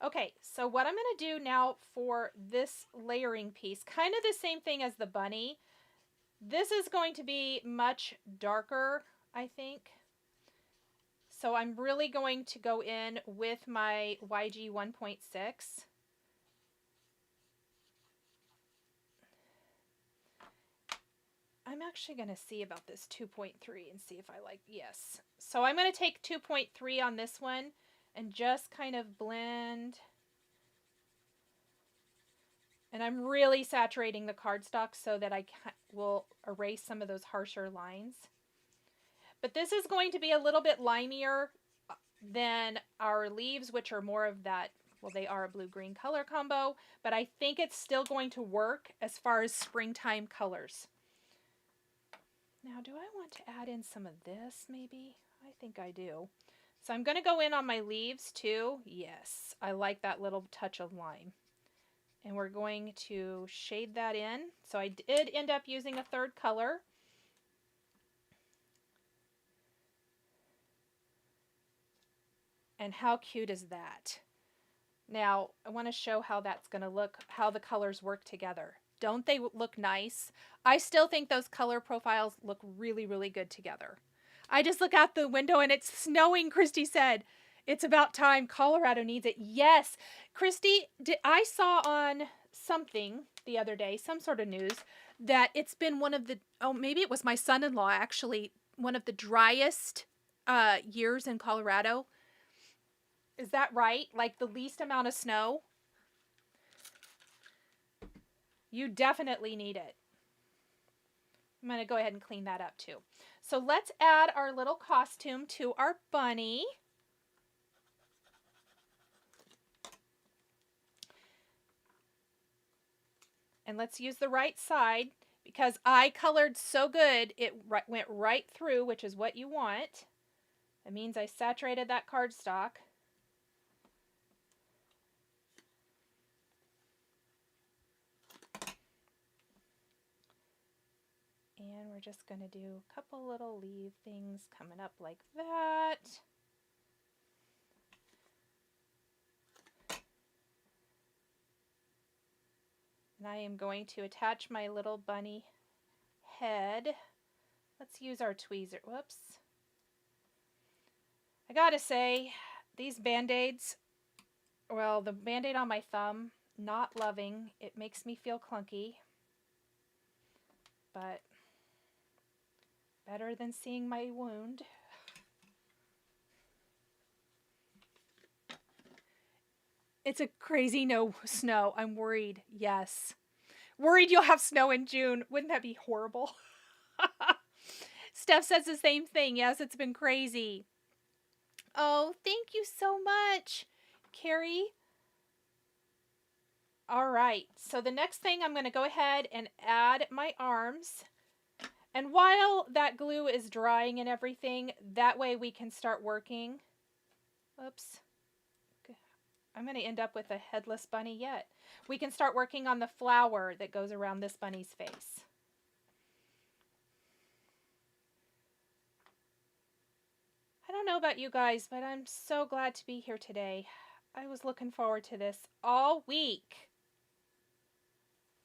Okay, so what I'm going to do now for this layering piece, kind of the same thing as the bunny. This is going to be much darker, I think. So I'm really going to go in with my YG 1.6. I'm actually going to see about this 2.3 and see if I like, yes. So I'm going to take 2.3 on this one and just kind of blend. And I'm really saturating the cardstock so that I will erase some of those harsher lines. But this is going to be a little bit limier than our leaves, which are more of that, well, they are a blue-green color combo, but I think it's still going to work as far as springtime colors. Now, do I want to add in some of this maybe? I think I do. So I'm going to go in on my leaves too. Yes, I like that little touch of lime. And we're going to shade that in. So I did end up using a third color. And how cute is that? Now, I want to show how that's going to look, how the colors work together. Don't they look nice? I still think those color profiles look really, really good together. I just look out the window and it's snowing, Christy said. It's about time. Colorado needs it. Yes. Christy, I saw on something the other day, some sort of news, that it's been one of the, oh, maybe it was my son-in-law actually, one of the driest years in Colorado. Is that right? Like the least amount of snow? You definitely need it. I'm going to go ahead and clean that up too. So let's add our little costume to our bunny. And let's use the right side because I colored so good it went right through, which is what you want. That means I saturated that cardstock. And we're just going to do a couple little leaf things coming up like that. And I am going to attach my little bunny head. Let's use our tweezer. Whoops. I gotta say, these Band-Aids, well, the Band-Aid on my thumb, not loving. It makes me feel clunky. But better than seeing my wound. It's a crazy no snow. I'm worried. Yes. Worried you'll have snow in June. Wouldn't that be horrible? Steph says the same thing. Yes, it's been crazy. Oh, thank you so much, Carrie. All right. So the next thing, I'm going to go ahead and add my arms. And while that glue is drying and everything, that way we can start working. Oops. I'm going to end up with a headless bunny yet. We can start working on the flower that goes around this bunny's face. I don't know about you guys, but I'm so glad to be here today. I was looking forward to this all week.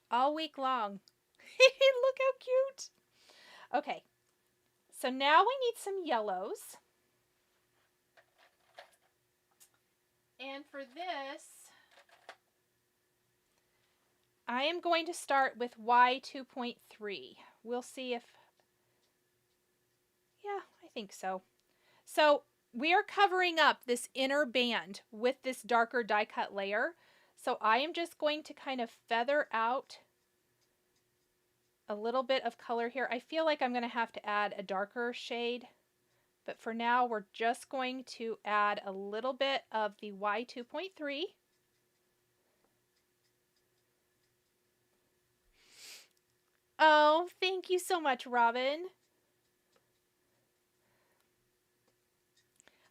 All week long. Look how cute. Okay, so now we need some yellows. And for this, I am going to start with Y2.3. We'll see if, yeah, I think so. So we are covering up this inner band with this darker die cut layer. So I am just going to kind of feather out a little bit of color here. I feel like I'm going to have to add a darker shade. But for now, we're just going to add a little bit of the Y2.3. Oh, thank you so much, Robin.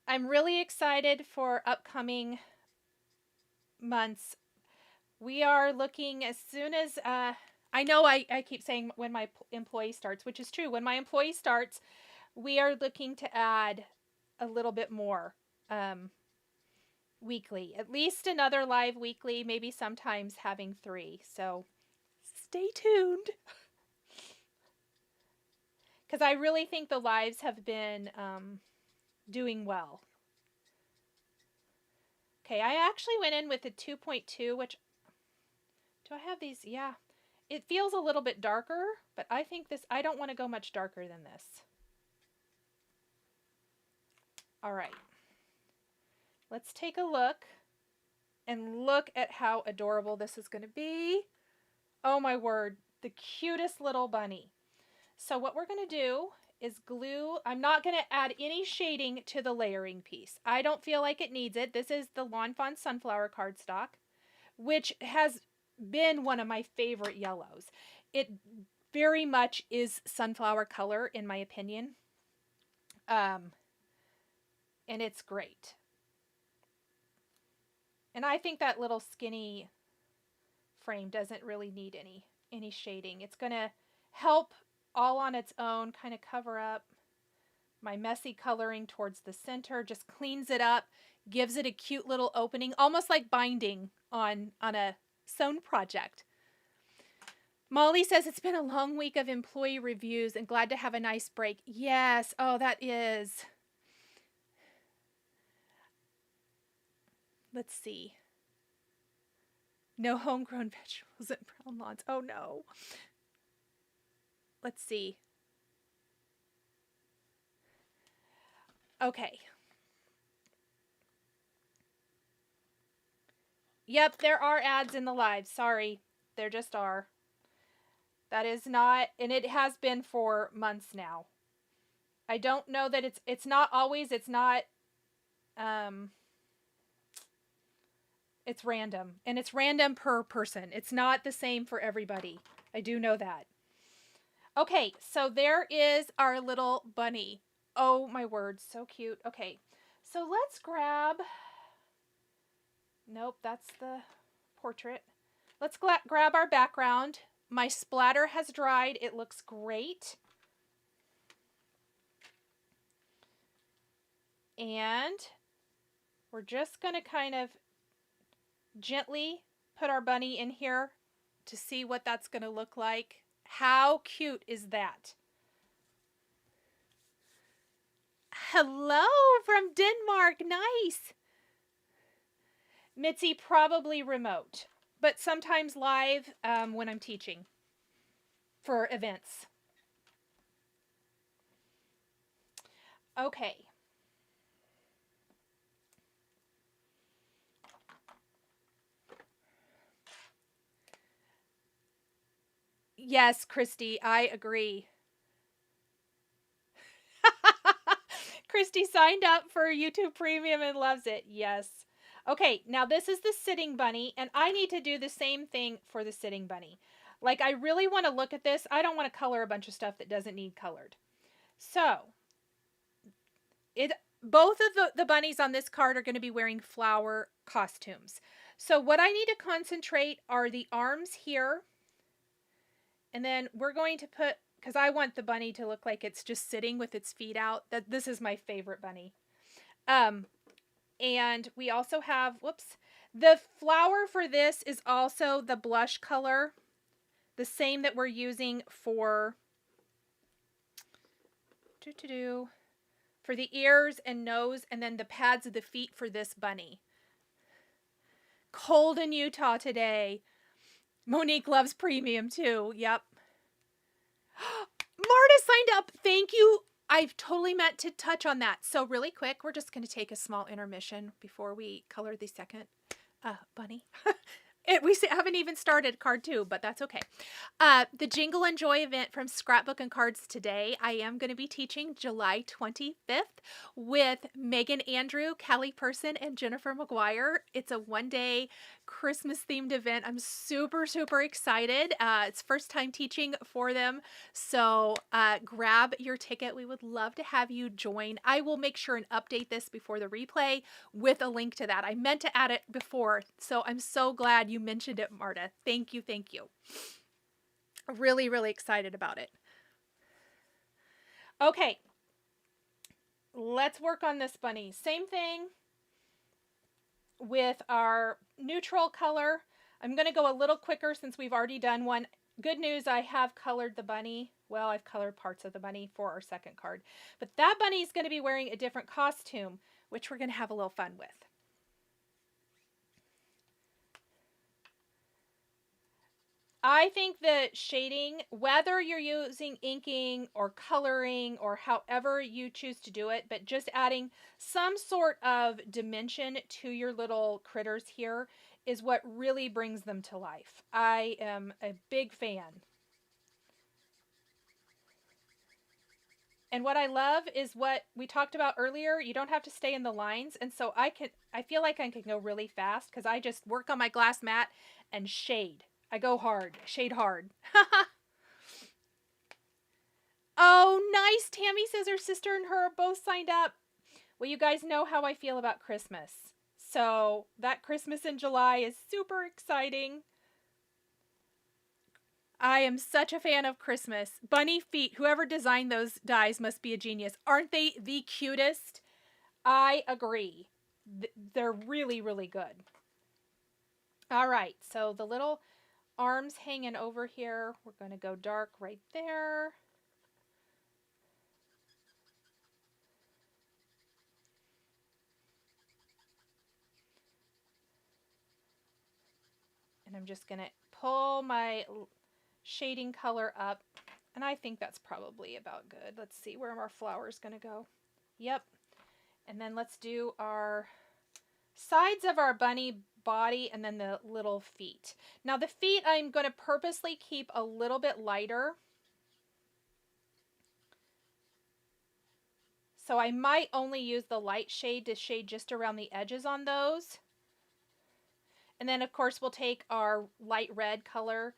I'm really excited for upcoming months. We are looking as soon as, I know I keep saying when my employee starts, which is true. When my employee starts, we are looking to add a little bit more weekly. At least another live weekly, maybe sometimes having 3. So stay tuned. Because I really think the lives have been doing well. Okay, I actually went in with a 2.2, which, do I have these? Yeah. It feels a little bit darker, but I think this, I don't want to go much darker than this. All right. Let's take a look and look at how adorable this is going to be. Oh my word, the cutest little bunny. So what we're going to do is glue. I'm not going to add any shading to the layering piece. I don't feel like it needs it. This is the Lawn Fawn Sunflower cardstock, which has been one of my favorite yellows. It very much is sunflower color in my opinion. And it's great. And I think that little skinny frame doesn't really need any shading. It's going to help all on its own kind of cover up my messy coloring towards the center, just cleans it up, gives it a cute little opening, almost like binding on a sewn project. Molly says it's been a long week of employee reviews and glad to have a nice break. Yes, oh, that is. Let's see. No homegrown vegetables and brown lawns. Oh no. Let's see. Okay. Yep, there are ads in the live. Sorry. There just are. That is not, and it has been for months now. I don't know that it's not always, it's not, it's random. And it's random per person. It's not the same for everybody. I do know that. Okay, so there is our little bunny. Oh my word, so cute. Okay, so let's grab, nope, that's the portrait. Let's grab our background. My splatter has dried. It looks great. And we're just going to kind of gently put our bunny in here to see what that's going to look like. How cute is that? Hello from Denmark. Nice. Mitzi, probably remote, but sometimes live when I'm teaching for events. Okay. Yes, Christy, I agree. Christy signed up for YouTube Premium and loves it. Yes. Okay, now this is the sitting bunny, and I need to do the same thing for the sitting bunny. Like, I really want to look at this. I don't want to color a bunch of stuff that doesn't need colored. So, both of the bunnies on this card are going to be wearing flower costumes. So what I need to concentrate are the arms here. And then we're going to put, because I want the bunny to look like it's just sitting with its feet out. This is my favorite bunny. And we also have, whoops, the flower for this is also the blush color, the same that we're using for for the ears and nose, and then the pads of the feet for this bunny. Cold in Utah today. Monique loves premium too. Yep. Marta signed up. Thank you. I've totally meant to touch on that. So really quick, we're just going to take a small intermission before we color the second bunny. We haven't even started card 2, but that's okay. The Jingle and Joy event from Scrapbook and Cards today. I am going to be teaching July 25th with Megan Andrew, Callie Person, and Jennifer McGuire. It's a one-day Christmas-themed event. I'm super, super excited. It's first time teaching for them. So grab your ticket. We would love to have you join. I will make sure and update this before the replay with a link to that. I meant to add it before, so I'm so glad you mentioned it, Marta. Thank you, thank you. Really, really excited about it. Okay, let's work on this bunny. Same thing with our neutral color. I'm going to go a little quicker since we've already done one. Good news, I have colored the bunny well, I've colored parts of the bunny for our second card. But that bunny is going to be wearing a different costume, which we're going to have a little fun with. I think that shading, whether you're using inking or coloring or however you choose to do it, but just adding some sort of dimension to your little critters here is what really brings them to life. I am a big fan. And what I love is what we talked about earlier. You don't have to stay in the lines. And so I feel like I can go really fast because I just work on my glass mat and shade. I go hard, shade hard. Oh, nice. Tammy says her sister and her are both signed up. Well, you guys know how I feel about Christmas. So that Christmas in July is super exciting. I am such a fan of Christmas. Bunny feet, whoever designed those dies must be a genius. Aren't they the cutest? I agree. They're really, really good. All right, so the little arms hanging over here, we're going to go dark right there. And I'm just going to pull my shading color up, and I think that's probably about good. Let's see where our flower is going to go. Yep. And then let's do our sides of our bunny body and then the little feet. Now the feet I'm going to purposely keep a little bit lighter. So I might only use the light shade to shade just around the edges on those. And then of course we'll take our light red color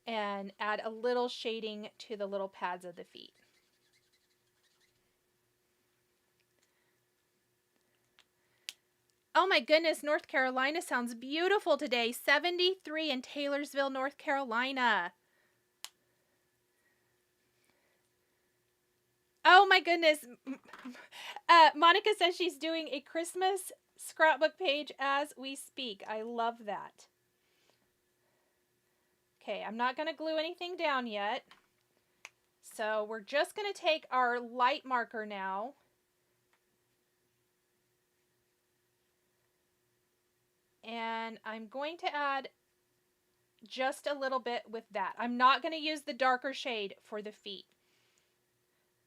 and add a little shading to the little pads of the feet. Oh my goodness, North Carolina sounds beautiful today. 73 in Taylorsville, North Carolina. Oh my goodness. Monica says she's doing a Christmas scrapbook page as we speak. I love that. Okay, I'm not going to glue anything down yet. So we're just going to take our light marker now. And I'm going to add just a little bit with that. I'm not going to use the darker shade for the feet.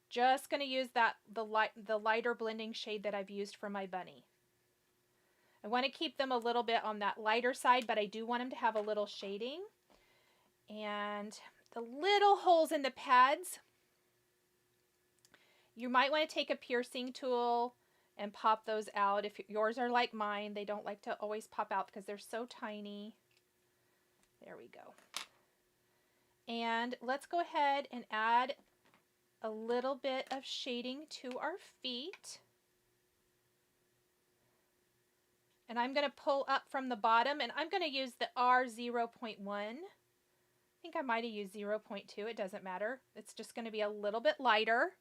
Just going to use the lighter blending shade that I've used for my bunny. I want to keep them a little bit on that lighter side, but I do want them to have a little shading. And the little holes in the pads, you might want to take a piercing tool and pop those out. If yours are like mine, they don't like to always pop out because they're so tiny. There we go. And let's go ahead and add a little bit of shading to our feet. And I'm going to pull up from the bottom, and I'm going to use the R0.1. I think I might have used 0.2. It doesn't matter. It's just going to be a little bit lighter.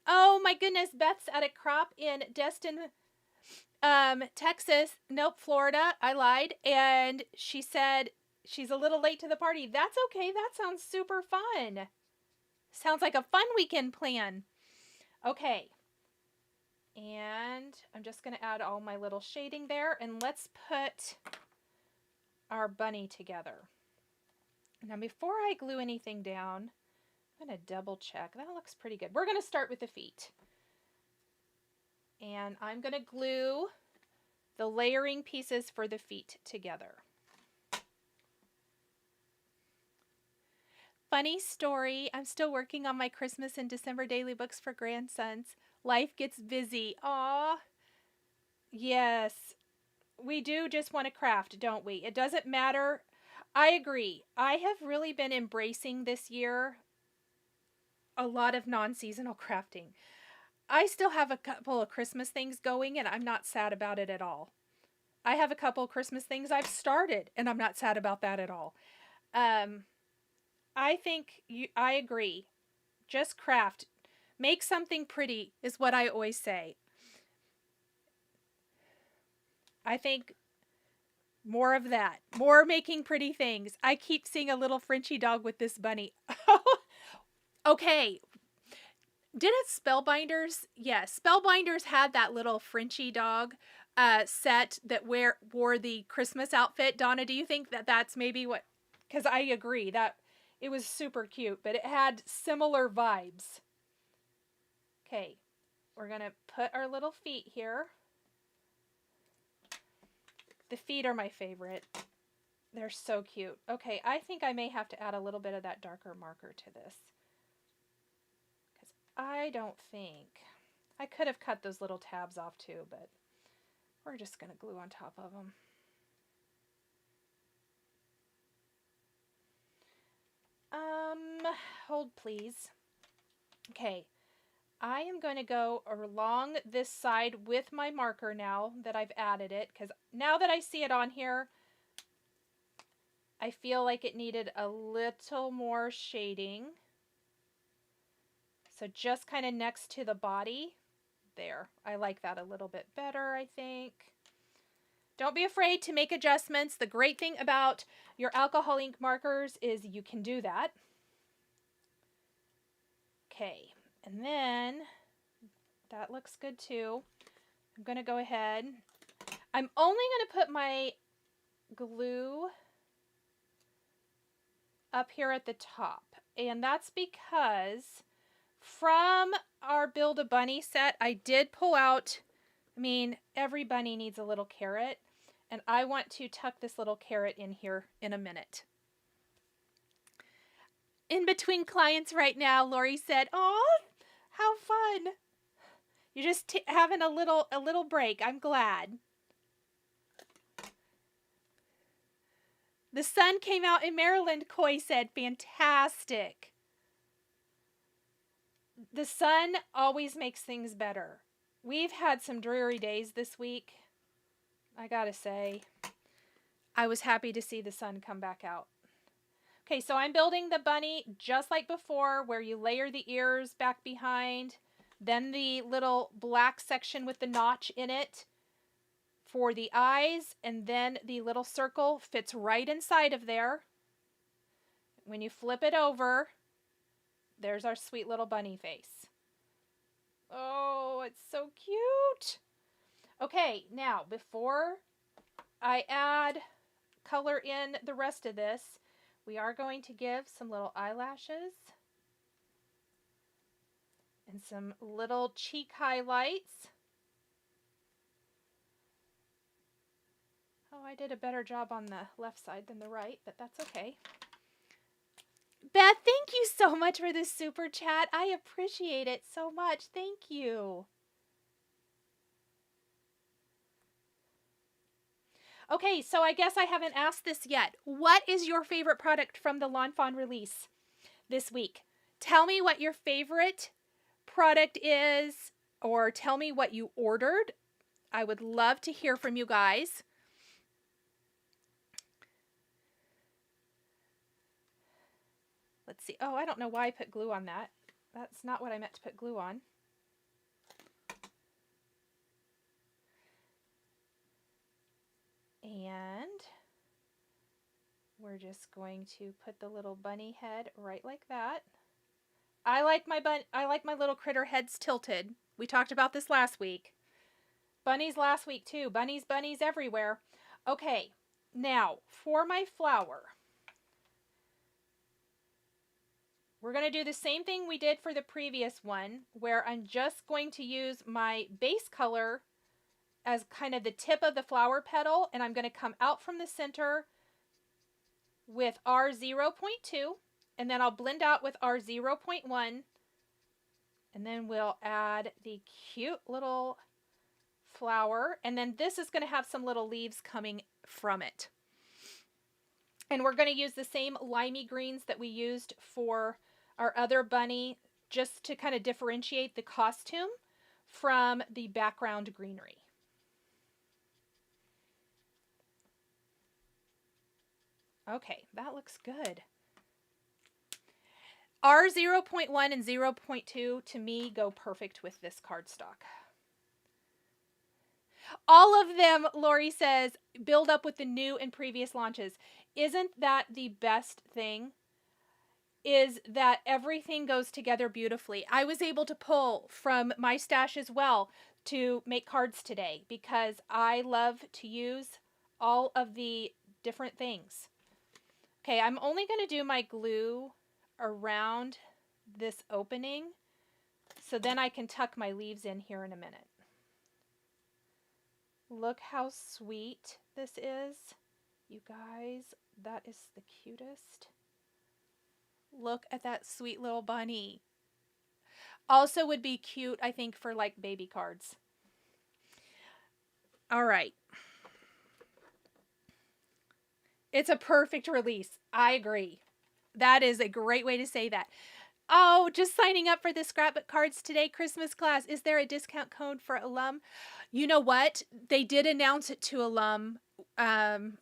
Oh my goodness, Beth's at a crop in Destin, Texas. Nope, Florida. I lied. And she said she's a little late to the party. That's okay. That sounds super fun. Sounds like a fun weekend plan. Okay. And I'm just going to add all my little shading there. And let's put our bunny together. Now, before I glue anything down, I'm going to double check. That looks pretty good. We're going to start with the feet. And I'm going to glue the layering pieces for the feet together. Funny story, I'm still working on my Christmas and December daily books for grandsons. Life gets busy. Aw. Yes. We do just want to craft, don't we? It doesn't matter. I agree. I have really been embracing this year a lot of non-seasonal crafting. I still have a couple of Christmas things going, and I'm not sad about it at all. I have a couple of Christmas things I've started, and I'm not sad about that at all. I agree. Just craft. Make something pretty is what I always say. I think More of that. More making pretty things. I keep seeing a little Frenchy dog with this bunny. Okay. Didn't Spellbinders? Yes. Spellbinders had that little Frenchy dog set that wore the Christmas outfit. Donna, do you think that that's maybe what? Because I agree that it was super cute, but it had similar vibes. Okay. We're going to put our little feet here. The feet are my favorite. They're so cute. Okay, I think I may have to add a little bit of that darker marker to this. Because I don't think... I could have cut those little tabs off too, but we're just going to glue on top of them. Hold please. Okay, I am going to go along this side with my marker now that I've added it, because now that I see it on here, I feel like it needed a little more shading. So just kind of next to the body. There. I like that a little bit better, I think. Don't be afraid to make adjustments. The great thing about your alcohol ink markers is you can do that. Okay. And then that looks good too. I'm going to go ahead. I'm only going to put my glue up here at the top. And that's because from our Build a Bunny set, I did pull out, I mean, every bunny needs a little carrot. And I want to tuck this little carrot in here in a minute. In between clients right now, Lori said, "Oh, how fun. You're just having a little break. I'm glad." The sun came out in Maryland, Coy said. Fantastic. The sun always makes things better. We've had some dreary days this week. I gotta say, I was happy to see the sun come back out. Okay, so I'm building the bunny just like before, where you layer the ears back behind, then the little black section with the notch in it for the eyes, and then the little circle fits right inside of there. When you flip it over, there's our sweet little bunny face. Oh, it's so cute. Okay, now before I add color in the rest of this, we are going to give some little eyelashes and some little cheek highlights. Oh, I did a better job on the left side than the right, but that's okay. Beth, thank you so much for this super chat. I appreciate it so much. Thank you. Okay, so I guess I haven't asked this yet. What is your favorite product from the Lawn Fawn release this week? Tell me what your favorite product is, or tell me what you ordered. I would love to hear from you guys. Let's see. Oh, I don't know why I put glue on that. That's not what I meant to put glue on. And we're just going to put the little bunny head right like that. I like my little critter heads tilted. We talked about this last week. Bunnies last week too. Bunnies everywhere. Okay, now for my flower. We're going to do the same thing we did for the previous one, where I'm just going to use my base color as kind of the tip of the flower petal, and I'm going to come out from the center with R0.2, and then I'll blend out with R0.1, and then we'll add the cute little flower, and then this is going to have some little leaves coming from it. And we're going to use the same limey greens that we used for our other bunny, just to kind of differentiate the costume from the background greenery. Okay, that looks good. R0.1 and 0.2 to me go perfect with this cardstock. All of them, Lori says, build up with the new and previous launches. Isn't that the best thing? Is that everything goes together beautifully. I was able to pull from my stash as well to make cards today because I love to use all of the different things. Okay, I'm only going to do my glue around this opening so then I can tuck my leaves in here in a minute. Look how sweet this is. You guys, that is the cutest. Look at that sweet little bunny. Also would be cute, I think, for like baby cards. All right. It's a perfect release. I agree. That is a great way to say that. Oh, just signing up for the scrapbook cards today, Christmas class. Is there a discount code for alum? You know what? They did announce it to alum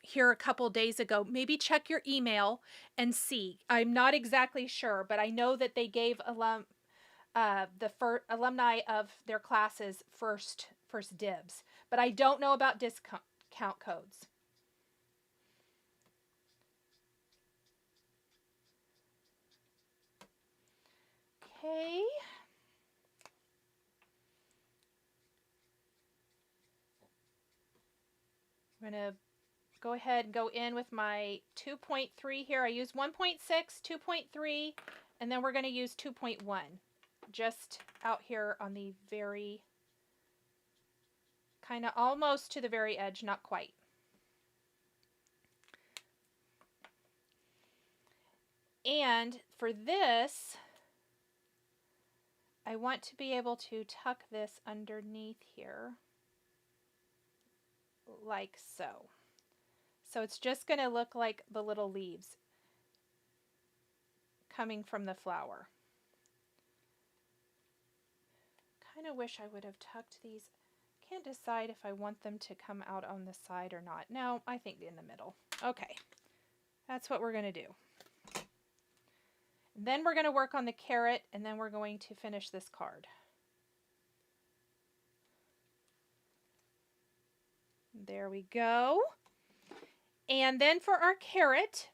here a couple days ago. Maybe check your email and see. I'm not exactly sure, but I know that they gave alum alumni of their classes first dibs. But I don't know about discount codes. Okay. I'm going to go ahead and go in with my 2.3 here. I use 1.6, 2.3, and then we're going to use 2.1 just out here on the very, kind of almost to the very edge, not quite. And for this, I want to be able to tuck this underneath here like so. So it's just going to look like the little leaves coming from the flower. Kind of wish I would have tucked these. Can't decide if I want them to come out on the side or not. No, I think in the middle. Okay, that's what we're going to do. Then we're going to work on the carrot, and then we're going to finish this card. There we go. And then for our carrot,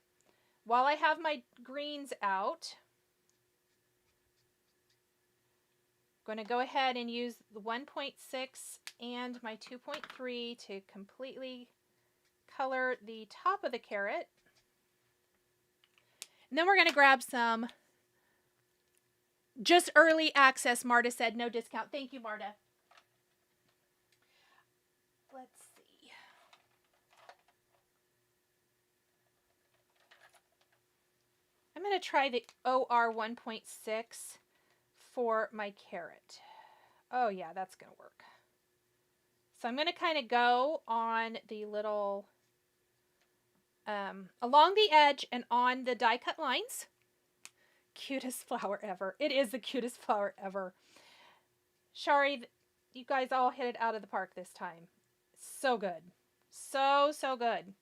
while I have my greens out, I'm going to go ahead and use the 1.6 and my 2.3 to completely color the top of the carrot. And then we're going to grab some just early access. Marta said no discount. Thank you, Marta. Let's see. I'm going to try the OR 1.6 for my carrot. Oh yeah, that's going to work. So I'm going to kind of go on the little, along the edge and on the die cut lines. Cutest flower ever. It is the cutest flower ever. Shari, you guys all hit it out of the park this time. So good. So good.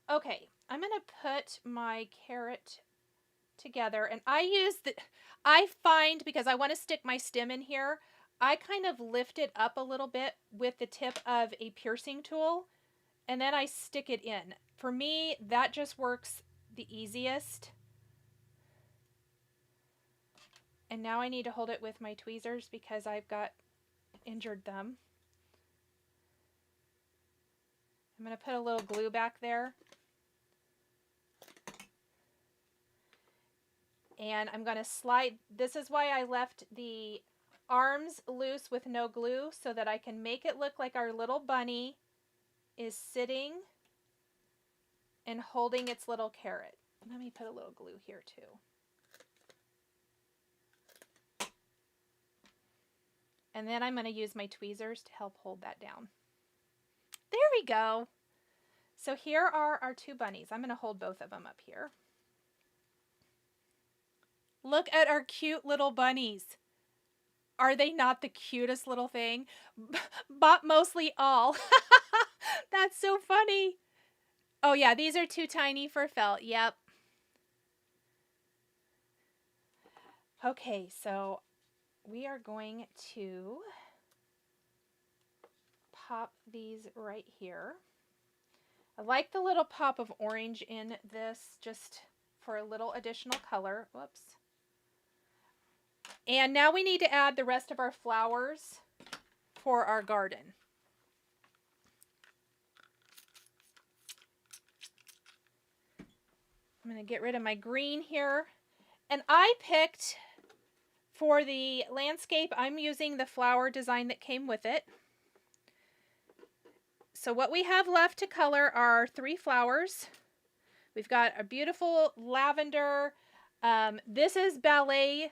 Okay, I'm going to put my carrot together, and I find, because I want to stick my stem in here, I kind of lift it up a little bit with the tip of a piercing tool, and then I stick it in. For me, that just works the easiest. And now I need to hold it with my tweezers because I've got injured them. I'm going to put a little glue back there. And I'm going to slide. This is why I left the arms loose with no glue, so that I can make it look like our little bunny is sitting and holding its little carrot. Let me put a little glue here too. And then I'm going to use my tweezers to help hold that down. There we go. So here are our two bunnies. I'm going to hold both of them up here. Look at our cute little bunnies. Are they not the cutest little thing? Bought mostly all. That's so funny. Oh yeah, these are too tiny for felt. Yep. Okay, so we are going to pop these right here. I like the little pop of orange in this just for a little additional color. Whoops. And now we need to add the rest of our flowers for our garden. I'm going to get rid of my green here. And I picked, for the landscape, I'm using the flower design that came with it. So what we have left to color are 3 flowers. We've got a beautiful lavender. This is ballet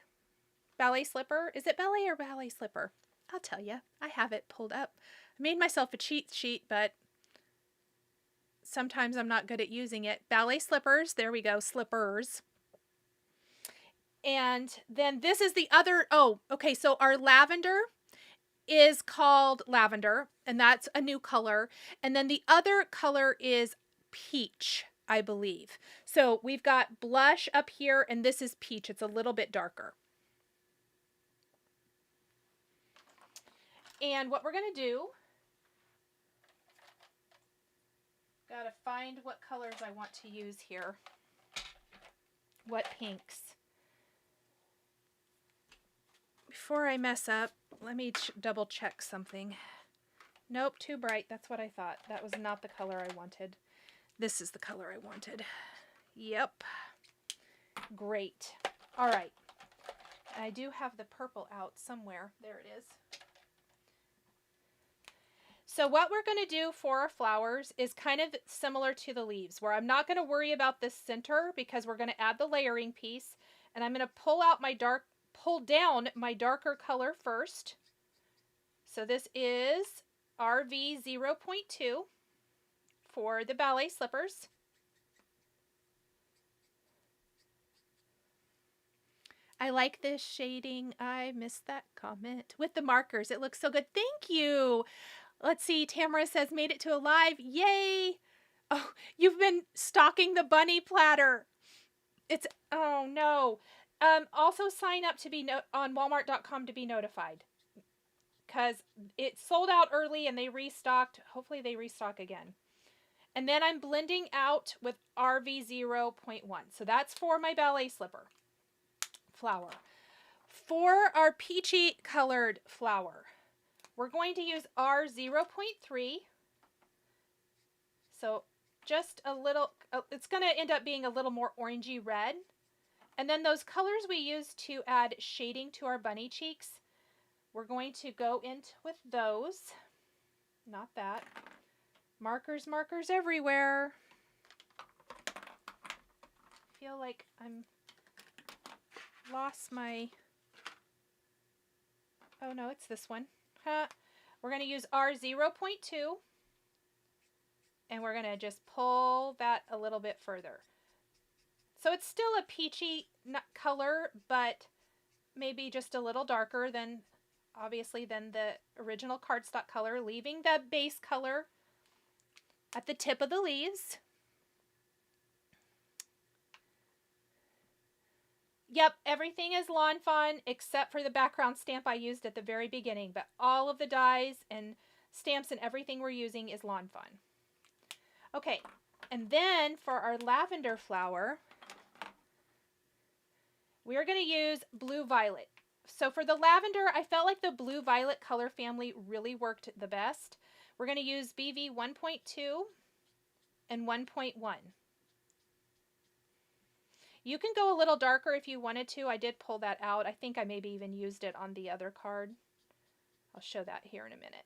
slipper. Is it ballet or ballet slipper? I'll tell you. I have it pulled up. I made myself a cheat sheet, but sometimes I'm not good at using it. Ballet slippers. There we go. Slippers. And then this is the other. Oh, okay. So our lavender is called lavender, and that's a new color. And then the other color is peach, I believe. So we've got blush up here, and this is peach. It's a little bit darker. And what we're going to do, gotta find what colors I want to use here. What pinks. Before I mess up, let me double check something. Nope, too bright. That's what I thought. That was not the color I wanted. This is the color I wanted. Yep. Great. All right. I do have the purple out somewhere. There it is. So what we're going to do for our flowers is kind of similar to the leaves, where I'm not going to worry about this center because we're going to add the layering piece, and I'm going to pull down my darker color first. So this is RV 0.2 for the ballet slippers. I like this shading. I missed that comment. With the markers, it looks so good. Thank you. Let's see. Tamara says, made it to a live. Yay. Oh, you've been stalking the bunny platter. It's, oh no. Also sign up to be on walmart.com to be notified, because it sold out early and they restocked. Hopefully they restock again. And then I'm blending out with RV 0.1. So that's for my ballet slipper flower. For our peachy colored flower, we're going to use R 0.3. So just a little, it's going to end up being a little more orangey red. And then those colors we use to add shading to our bunny cheeks, we're going to go in with those. Not that. Markers, markers everywhere. I feel like I'm lost my, oh no, it's this one. We're going to use R 0.2, and we're going to just pull that a little bit further. So it's still a peachy color, but maybe just a little darker than, obviously, than the original cardstock color, leaving the base color at the tip of the leaves. Yep, everything is Lawn Fawn except for the background stamp I used at the very beginning, but all of the dies and stamps and everything we're using is Lawn Fawn. Okay, and then for our lavender flower, we're going to use blue violet. So for the lavender, I felt like the blue violet color family really worked the best. We're going to use BV 1.2 and 1.1. You can go a little darker if you wanted to. I did pull that out. I think I maybe even used it on the other card. I'll show that here in a minute.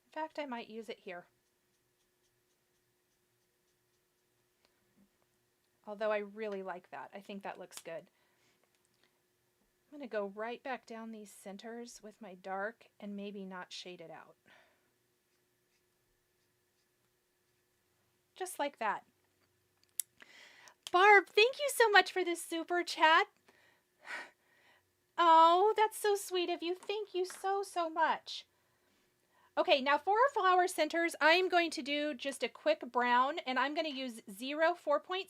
In fact, I might use it here. Although I really like that. I think that looks good. I'm going to go right back down these centers with my dark and maybe not shade it out. Just like that. Barb, thank you so much for this super chat. Oh, that's so sweet of you. Thank you so, so much. Okay, now for our flower centers, I'm going to do just a quick brown, and I'm going to use 4.6,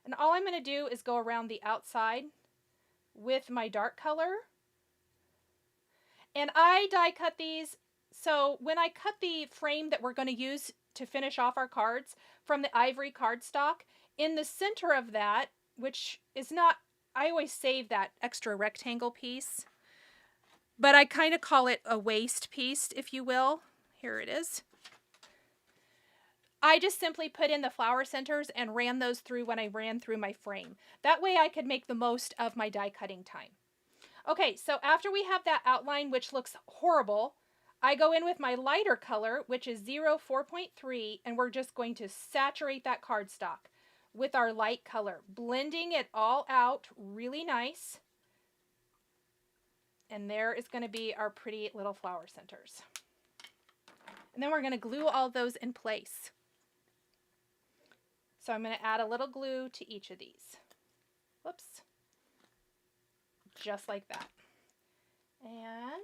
and all I'm going to do is go around the outside with my dark color. And I die cut these. So when I cut the frame that we're going to use to finish off our cards from the ivory cardstock, in the center of that, which is not, I always save that extra rectangle piece, but I kind of call it a waste piece, if you will. Here it is. I just simply put in the flower centers and ran those through when I ran through my frame. That way I could make the most of my die cutting time. Okay, so after we have that outline, which looks horrible, I go in with my lighter color, which is 04.3, and we're just going to saturate that cardstock with our light color, blending it all out really nice. And there is going to be our pretty little flower centers. And then we're going to glue all those in place. So I'm going to add a little glue to each of these. Whoops. Just like that. And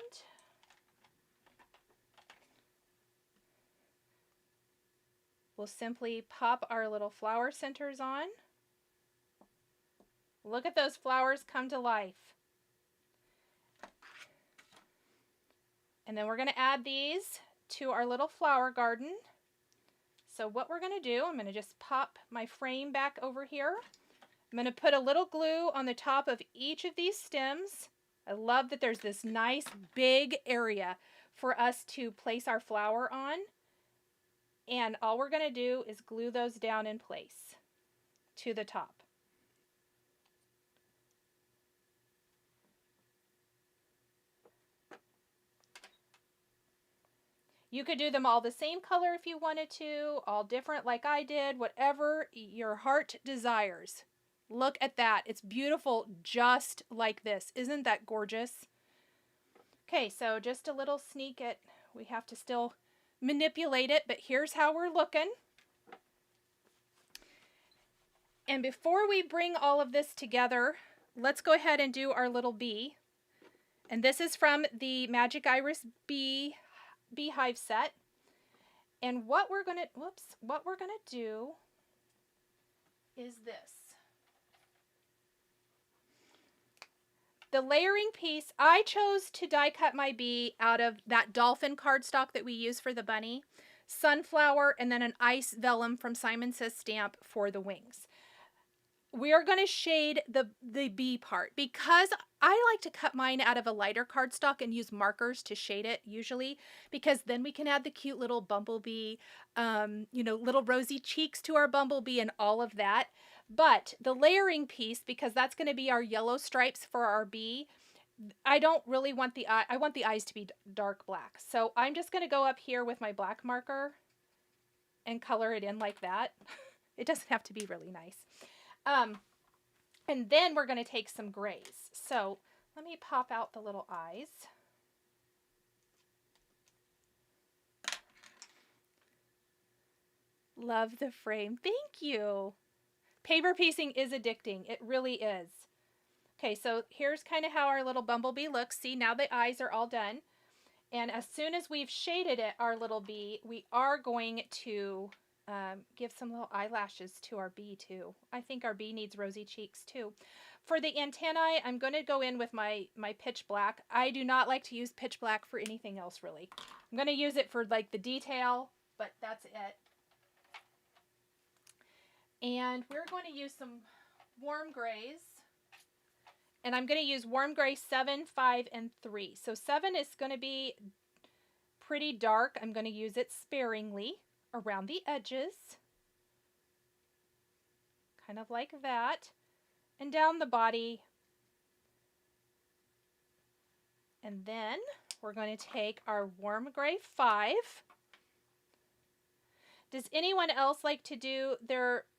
we'll simply pop our little flower centers on. Look at those flowers come to life. And then we're going to add these to our little flower garden. So what we're going to do, I'm going to just pop my frame back over here. I'm going to put a little glue on the top of each of these stems. I love that there's this nice big area for us to place our flower on. And all we're going to do is glue those down in place to the top. You could do them all the same color if you wanted to, all different like I did, whatever your heart desires. Look at that. It's beautiful just like this. Isn't that gorgeous? Okay, so just a little sneak at, we have to still manipulate it, but here's how we're looking. And before we bring all of this together, let's go ahead and do our little bee. And this is from the Magic Iris Beehive set. And what we're gonna do is this. The layering piece, I chose to die cut my bee out of that dolphin cardstock that we use for the bunny, sunflower, and then an ice vellum from Simon Says Stamp for the wings. We are going to shade the bee part because I like to cut mine out of a lighter cardstock and use markers to shade it usually, because then we can add the cute little bumblebee, little rosy cheeks to our bumblebee and all of that. But the layering piece, because that's going to be our yellow stripes for our bee, I don't really want the eye. I want the eyes to be dark black. So I'm just going to go up here with my black marker and color it in like that. It doesn't have to be really nice. And then we're going to take some grays. So let me pop out the little eyes. Love the frame. Thank you. Paper piecing is addicting. It really is. Okay, so here's kind of how our little bumblebee looks. See, now the eyes are all done. And as soon as we've shaded it, our little bee, we are going to give some little eyelashes to our bee too. I think our bee needs rosy cheeks too. For the antennae, I'm going to go in with my pitch black. I do not like to use pitch black for anything else really. I'm going to use it for like the detail, but that's it. And we're going to use some warm grays. And I'm going to use warm gray 7, 5, and 3. So 7 is going to be pretty dark. I'm going to use it sparingly around the edges. Kind of like that. And down the body. And then we're going to take our warm gray 5. Does anyone else like to do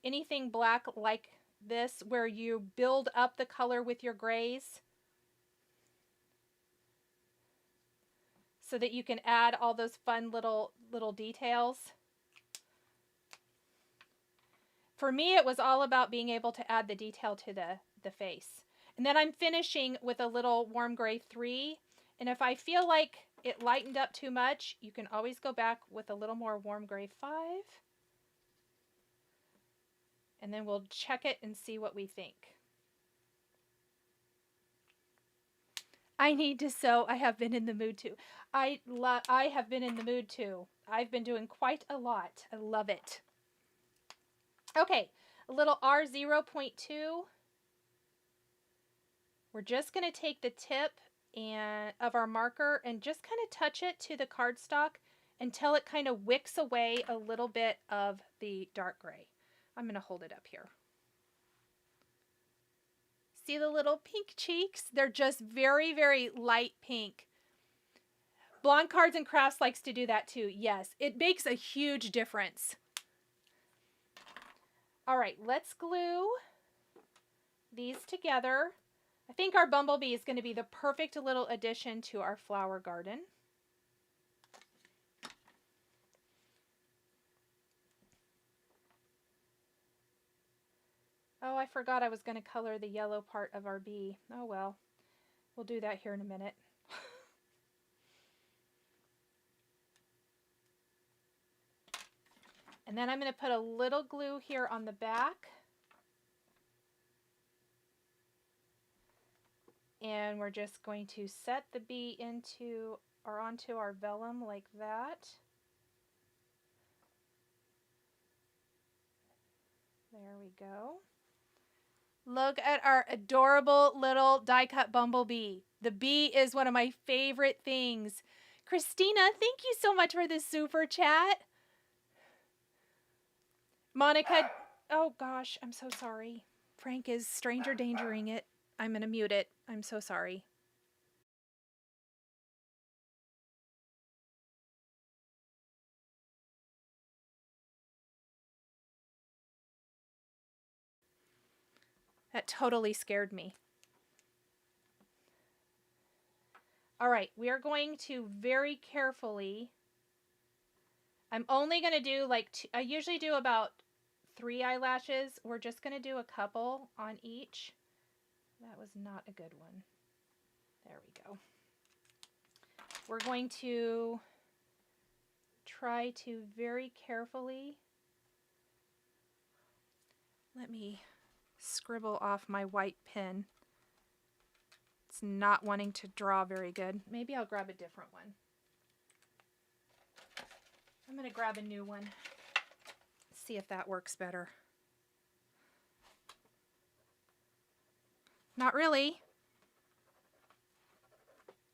anything black like this, where you build up the color with your grays so that you can add all those fun little details? For me, it was all about being able to add the detail to the face. And then I'm finishing with a little warm gray 3. And if I feel like it lightened up too much, you can always go back with a little more warm gray 5. And then we'll check it and see what we think. I need to sew. I have been in the mood to. I have been in the mood too. I've been doing quite a lot. I love it. Okay, a little R0.2. We're just going to take the tip of our marker and just kind of touch it to the cardstock until it kind of wicks away a little bit of the dark gray. I'm going to hold it up here. See the little pink cheeks? They're just very, very light pink. Blonde Cards and Crafts likes to do that too. Yes, it makes a huge difference. All right, let's glue these together. I think our bumblebee is going to be the perfect little addition to our flower garden. Oh, I forgot I was going to color the yellow part of our bee. Oh well, we'll do that here in a minute. And then I'm going to put a little glue here on the back. And we're just going to set the bee into or onto our vellum like that. There we go. Look at our adorable little die-cut bumblebee. The bee is one of my favorite things. Christina, thank you so much for this super chat. Monica, oh gosh, I'm so sorry. Frank is stranger dangering it. I'm going to mute it. I'm so sorry. That totally scared me. All right, we are going to very carefully, I'm only going to do like I usually do about 3 eyelashes. We're just going to do a couple on each. That was not a good one. There we go. We're going to try to very carefully, let me scribble off my white pen. It's not wanting to draw very good. Maybe I'll grab a different one. I'm going to grab a new one. See if that works better. Not really.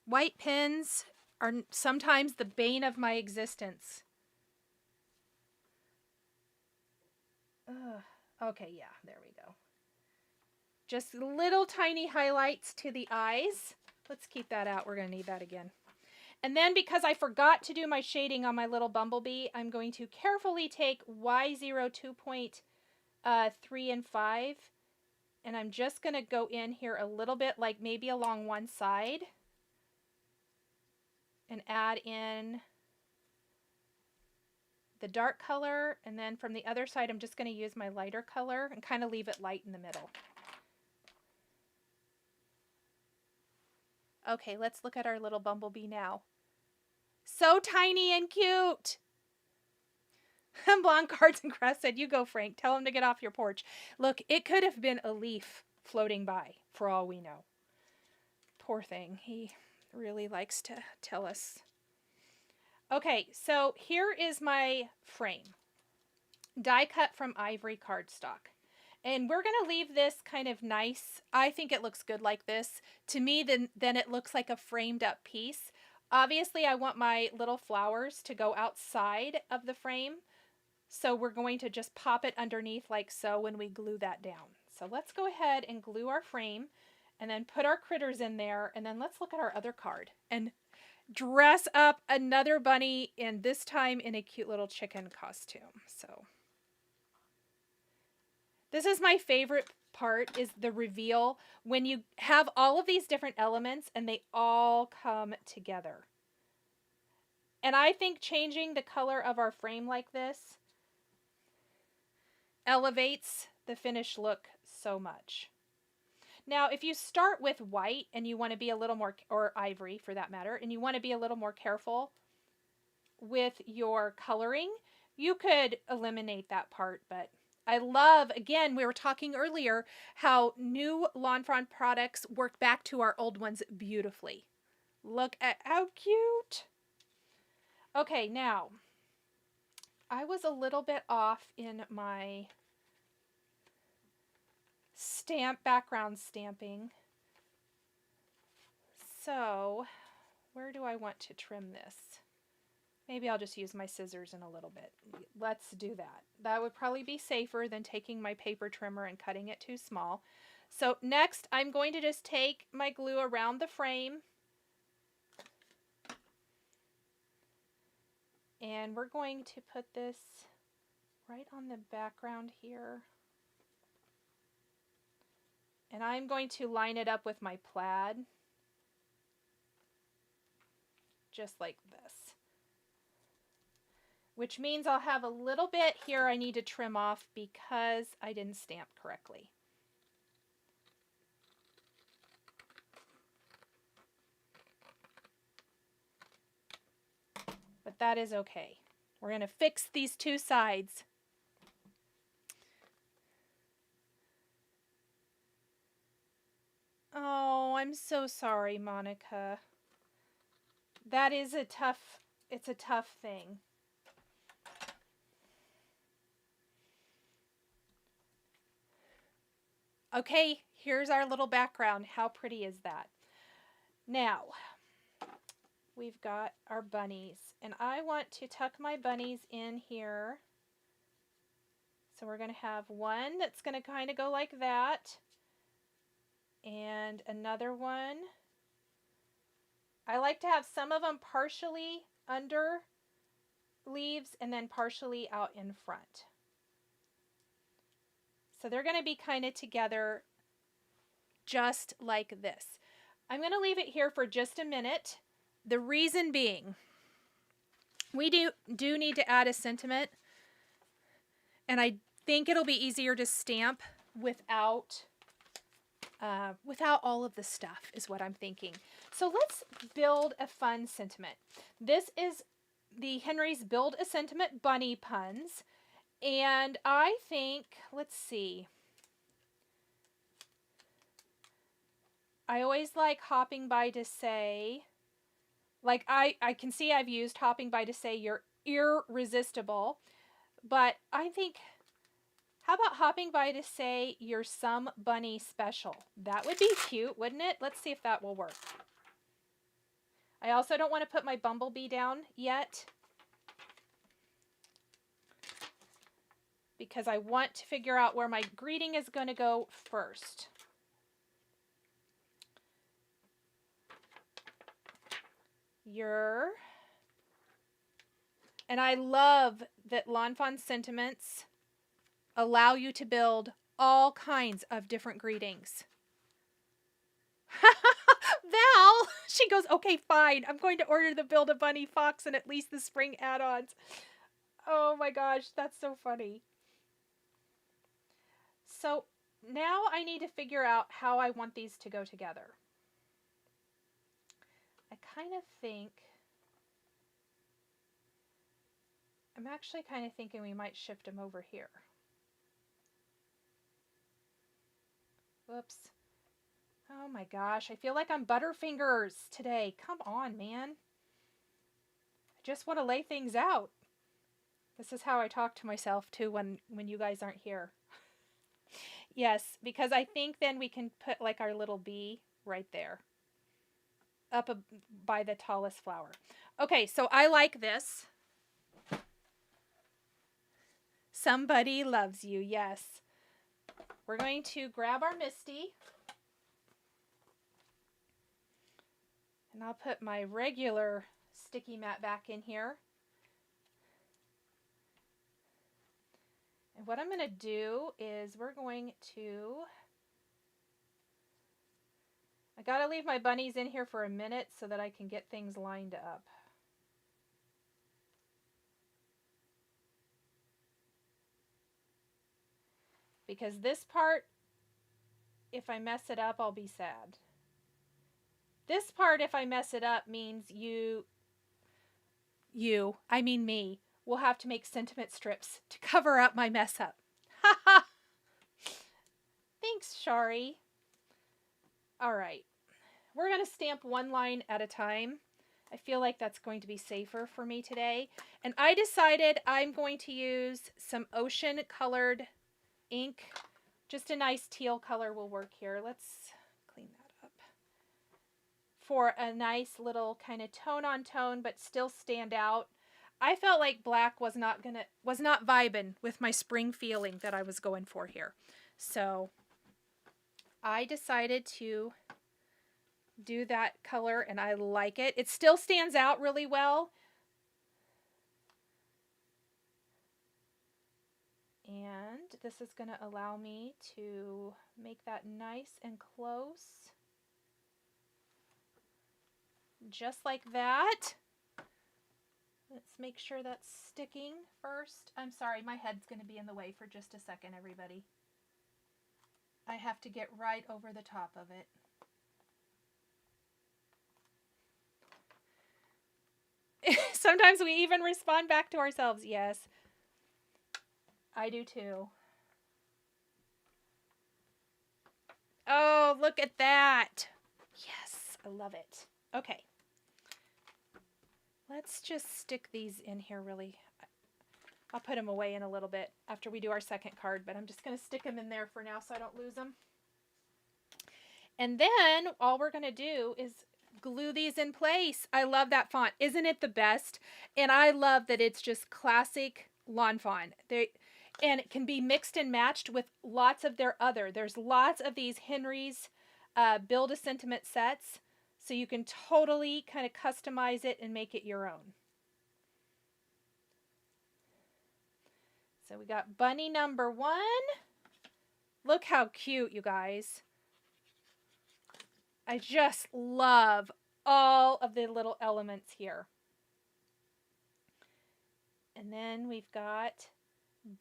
White pens are sometimes the bane of my existence. Ugh. Okay, yeah, there we go. Just little tiny highlights to the eyes. Let's keep that out. We're going to need that again. And then because I forgot to do my shading on my little bumblebee, I'm going to carefully take Y0 2.3 and 5. And I'm just going to go in here a little bit, like maybe along one side. And add in the dark color. And then from the other side, I'm just going to use my lighter color and kind of leave it light in the middle. Okay, let's look at our little bumblebee now. So tiny and cute. Blonde Cards and Crafts said, you go, Frank. Tell him to get off your porch. Look, it could have been a leaf floating by, for all we know. Poor thing. He really likes to tell us. Okay, so here is my frame. Die cut from ivory cardstock. And we're going to leave this kind of nice. I think it looks good like this. To me, then it looks like a framed up piece. Obviously, I want my little flowers to go outside of the frame. So we're going to just pop it underneath like so when we glue that down. So let's go ahead and glue our frame and then put our critters in there. And then let's look at our other card and dress up another bunny, and this time in a cute little chicken costume. So this is my favorite part, is the reveal, when you have all of these different elements and they all come together. And I think changing the color of our frame like this elevates the finished look so much. Now, if you start with white and you want to be a little more, or ivory for that matter, and you want to be a little more careful with your coloring, you could eliminate that part, but I love, again, we were talking earlier, how new Lawn Fawn products work back to our old ones beautifully. Look at how cute. Okay, now, I was a little bit off in my background stamping. So, where do I want to trim this? Maybe I'll just use my scissors in a little bit. Let's do that. That would probably be safer than taking my paper trimmer and cutting it too small. So next, I'm going to just take my glue around the frame. And we're going to put this right on the background here. And I'm going to line it up with my plaid. Just like this. Which means I'll have a little bit here I need to trim off because I didn't stamp correctly. But that is okay. We're going to fix these two sides. Oh, I'm so sorry, Monica. That is it's a tough thing. Okay, here's our little background. How pretty is that? Now, we've got our bunnies, and I want to tuck my bunnies in here. So we're going to have one that's going to kind of go like that, and another one. I like to have some of them partially under leaves and then partially out in front. So they're going to be kind of together just like this. I'm going to leave it here for just a minute. The reason being, we do need to add a sentiment, and I think it'll be easier to stamp without all of the stuff is what I'm thinking. So let's build a fun sentiment. This is the Henry's Build a Sentiment Bunny Puns. And I think, let's see. I always like hopping by to say, like I can see I've used hopping by to say you're irresistible. But I think, how about hopping by to say you're some bunny special? That would be cute, wouldn't it? Let's see if that will work. I also don't want to put my bumblebee down yet, because I want to figure out where my greeting is going to go first. And I love that Lawn Fawn sentiments allow you to build all kinds of different greetings. Val, she goes, okay, fine. I'm going to order the Build a Bunny Fox and at least the spring add-ons. Oh my gosh, that's so funny. So now I need to figure out how I want these to go together. I kind of think, I'm actually kind of thinking we might shift them over here. Whoops. Oh my gosh, I feel like I'm Butterfingers today. Come on, man. I just want to lay things out. This is how I talk to myself too when you guys aren't here. Yes, because I think then we can put like our little bee right there. Up by the tallest flower. Okay, so I like this. Somebody loves you, yes. We're going to grab our Misty. And I'll put my regular sticky mat back in here. And what I'm going to do is we're going to, I got to leave my bunnies in here for a minute so that I can get things lined up. Because this part, if I mess it up, I'll be sad. This part, if I mess it up, means I mean me, will have to make sentiment strips to cover up my mess up. Thanks, Shari. All right. We're going to stamp one line at a time. I feel like that's going to be safer for me today. And I decided I'm going to use some ocean colored ink. Just a nice teal color will work here. Let's clean that up. For a nice little kind of tone on tone, but still stand out. I felt like black was not vibing with my spring feeling that I was going for here. So I decided to do that color, and I like it. It still stands out really well. And this is going to allow me to make that nice and close. Just like that. Let's make sure that's sticking first. I'm sorry, my head's going to be in the way for just a second, everybody. I have to get right over the top of it. Sometimes we even respond back to ourselves. Yes, I do too. Oh, look at that. Yes, I love it. Okay. Let's just stick these in here really. I'll put them away in a little bit after we do our second card, but I'm just going to stick them in there for now so I don't lose them. And then all we're going to do is glue these in place. I love that font. Isn't it the best? And I love that it's just classic Lawn Fawn. And it can be mixed and matched with lots of there's lots of these Henry's Build a Sentiment sets. So you can totally kind of customize it and make it your own. So we got bunny number 1. Look how cute, you guys. I just love all of the little elements here. And then we've got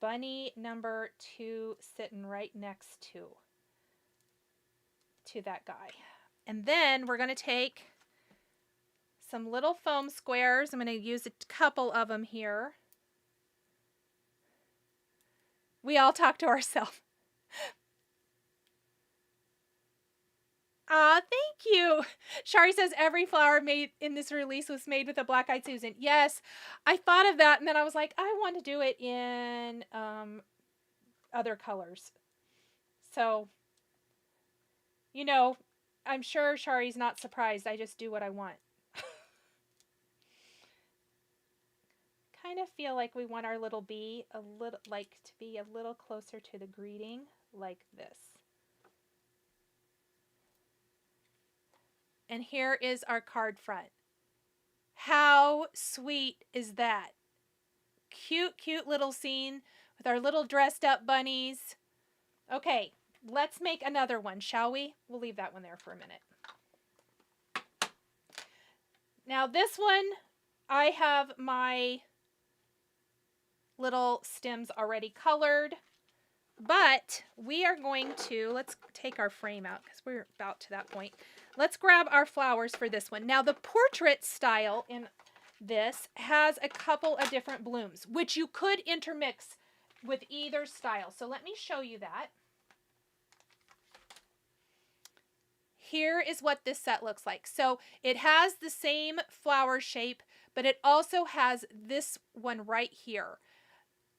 bunny number 2 sitting right next to that guy. And then we're going to take some little foam squares. I'm going to use a couple of them here. We all talk to ourselves. Ah, thank you. Shari says every flower made in this release was made with a black-eyed Susan. Yes, I thought of that, and then I was like, I want to do it in other colors. So, you know, I'm sure Shari's not surprised. I just do what I want. Kind of feel like we want our little bee to be a little closer to the greeting, like this. And here is our card front. How sweet is that? Cute, cute little scene with our little dressed up bunnies. Okay, let's make another one, shall we? We'll leave that one there for a minute. Now this one, I have my little stems already colored, but we are going to, let's take our frame out because we're about to that point. Let's grab our flowers for this one. Now the portrait style in this has a couple of different blooms, which you could intermix with either style. So let me show you that. Here is what this set looks like. So it has the same flower shape, but it also has this one right here.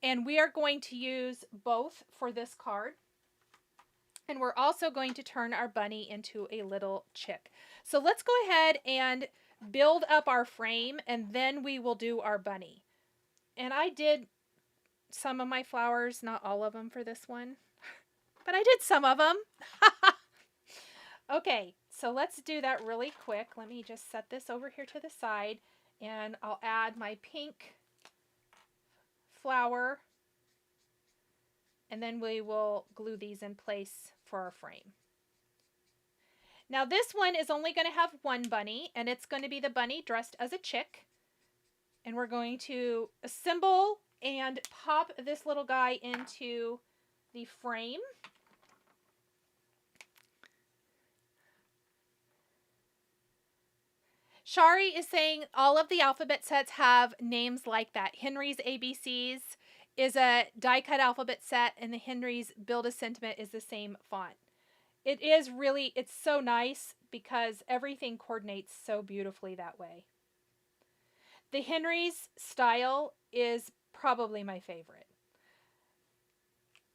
And we are going to use both for this card. And we're also going to turn our bunny into a little chick. So let's go ahead and build up our frame, and then we will do our bunny. And I did some of my flowers, not all of them for this one, but I did some of them. Okay, so let's do that really quick. Let me just set this over here to the side, and I'll add my pink flower, and then we will glue these in place for our frame. Now this one is only going to have one bunny, and it's going to be the bunny dressed as a chick. And we're going to assemble and pop this little guy into the frame. Shari is saying all of the alphabet sets have names like that. Henry's ABCs is a die-cut alphabet set, and the Henry's Build a Sentiment is the same font. it is really, it's so nice because everything coordinates so beautifully that way. The Henry's style is probably my favorite.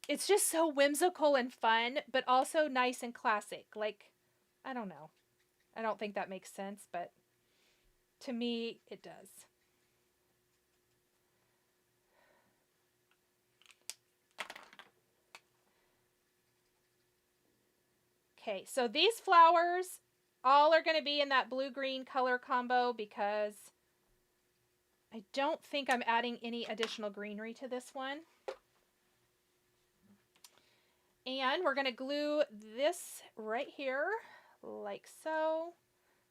It's just so whimsical and fun, but also nice and classic. Like, I don't know. I don't think that makes sense, but to me, it does. Okay, so these flowers all are going to be in that blue-green color combo because I don't think I'm adding any additional greenery to this one. And we're going to glue this right here, like so.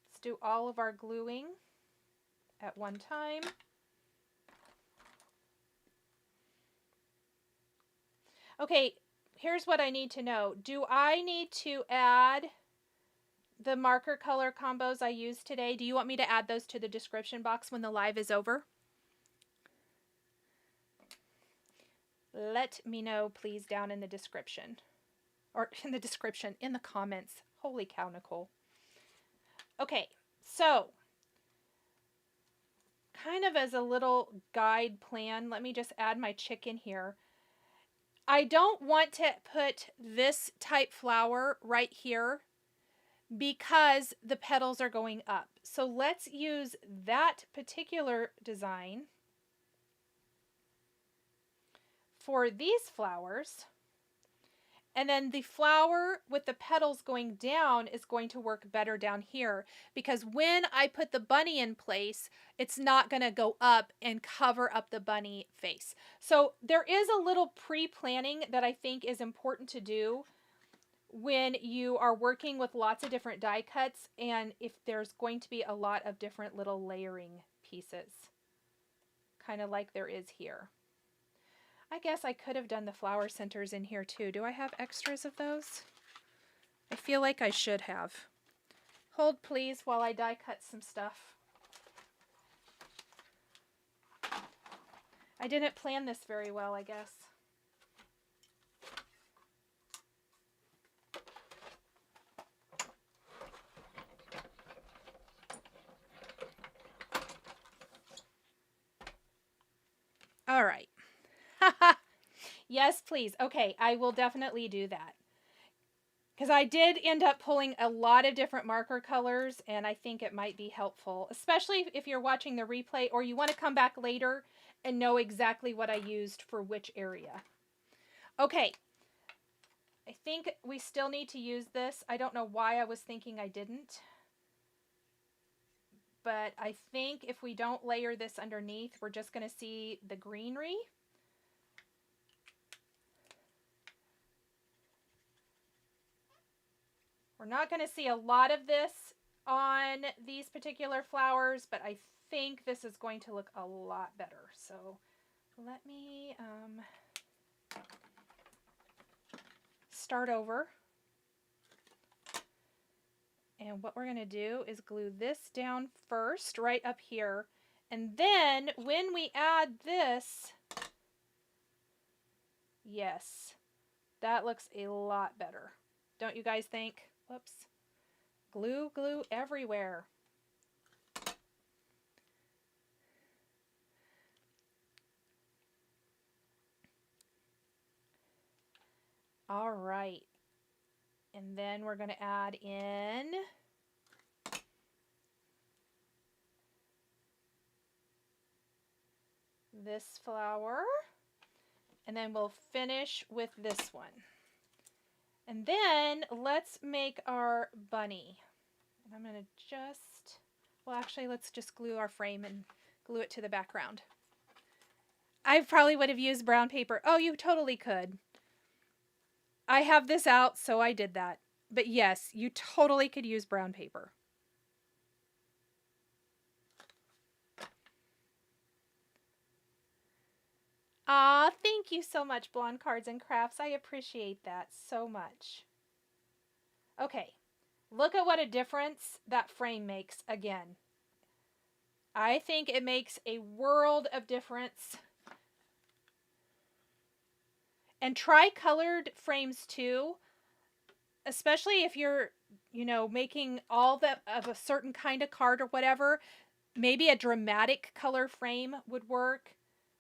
Let's do all of our gluing at one time. Okay, here's what I need to know. Do I need to add the marker color combos I used today? Do you want me to add those to the description box when the live is over? Let me know, please, down in the description. Or in the description, in the comments. Holy cow, Nicole. Okay, so kind of as a little guide plan, let me just add my chicken here. I don't want to put this type flower right here because the petals are going up. So let's use that particular design for these flowers. And then the flower with the petals going down is going to work better down here because when I put the bunny in place, it's not going to go up and cover up the bunny face. So there is a little pre-planning that I think is important to do when you are working with lots of different die cuts and if there's going to be a lot of different little layering pieces, kind of like there is here. I guess I could have done the flower centers in here too. Do I have extras of those? I feel like I should have. Hold please while I die cut some stuff. I didn't plan this very well, I guess. All right. Yes, please. Okay, I will definitely do that. Because I did end up pulling a lot of different marker colors, and I think it might be helpful, especially if you're watching the replay or you want to come back later and know exactly what I used for which area. Okay, I think we still need to use this. I don't know why I was thinking I didn't. But I think if we don't layer this underneath, we're just going to see the greenery. We're not going to see a lot of this on these particular flowers, but I think this is going to look a lot better. So let me start over. And what we're going to do is glue this down first, right up here. And then when we add this, yes, that looks a lot better. Don't you guys think? Whoops. Glue, glue everywhere. All right. And then we're going to add in this flower. And then we'll finish with this one. And then let's make our bunny. And I'm going to just, well, actually, let's just glue our frame and glue it to the background. I probably would have used brown paper. Oh, you totally could. I have this out, so I did that. But yes, you totally could use brown paper. Aw, thank you so much, Blonde Cards and Crafts. I appreciate that so much. Okay, look at what a difference that frame makes again. I think it makes a world of difference. And tri-colored frames too. especially if you're, you know, making all of a certain kind of card or whatever, maybe a dramatic color frame would work,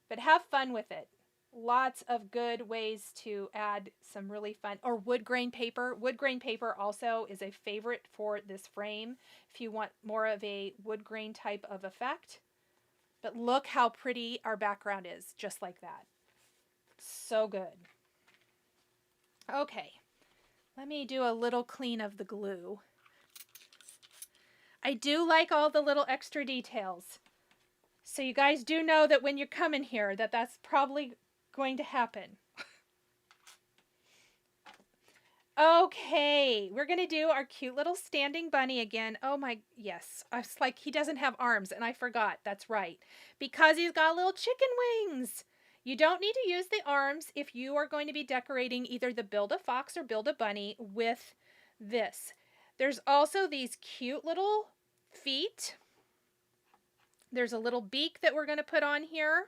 but have fun with it. Lots of good ways to add some really fun, or wood grain paper. Wood grain paper also is a favorite for this frame if you want more of a wood grain type of effect. But look how pretty our background is, just like that. So good. Okay, let me do a little clean of the glue. I do like all the little extra details. So you guys do know that when you're coming here, that's probably going to happen. Okay, we're going to do our cute little standing bunny again. Oh my, yes. I was like, he doesn't have arms, and I forgot. That's right. Because he's got little chicken wings. You don't need to use the arms if you are going to be decorating either the Build-A-Fox or Build-A-Bunny with this. There's also these cute little feet. There's a little beak that we're going to put on here.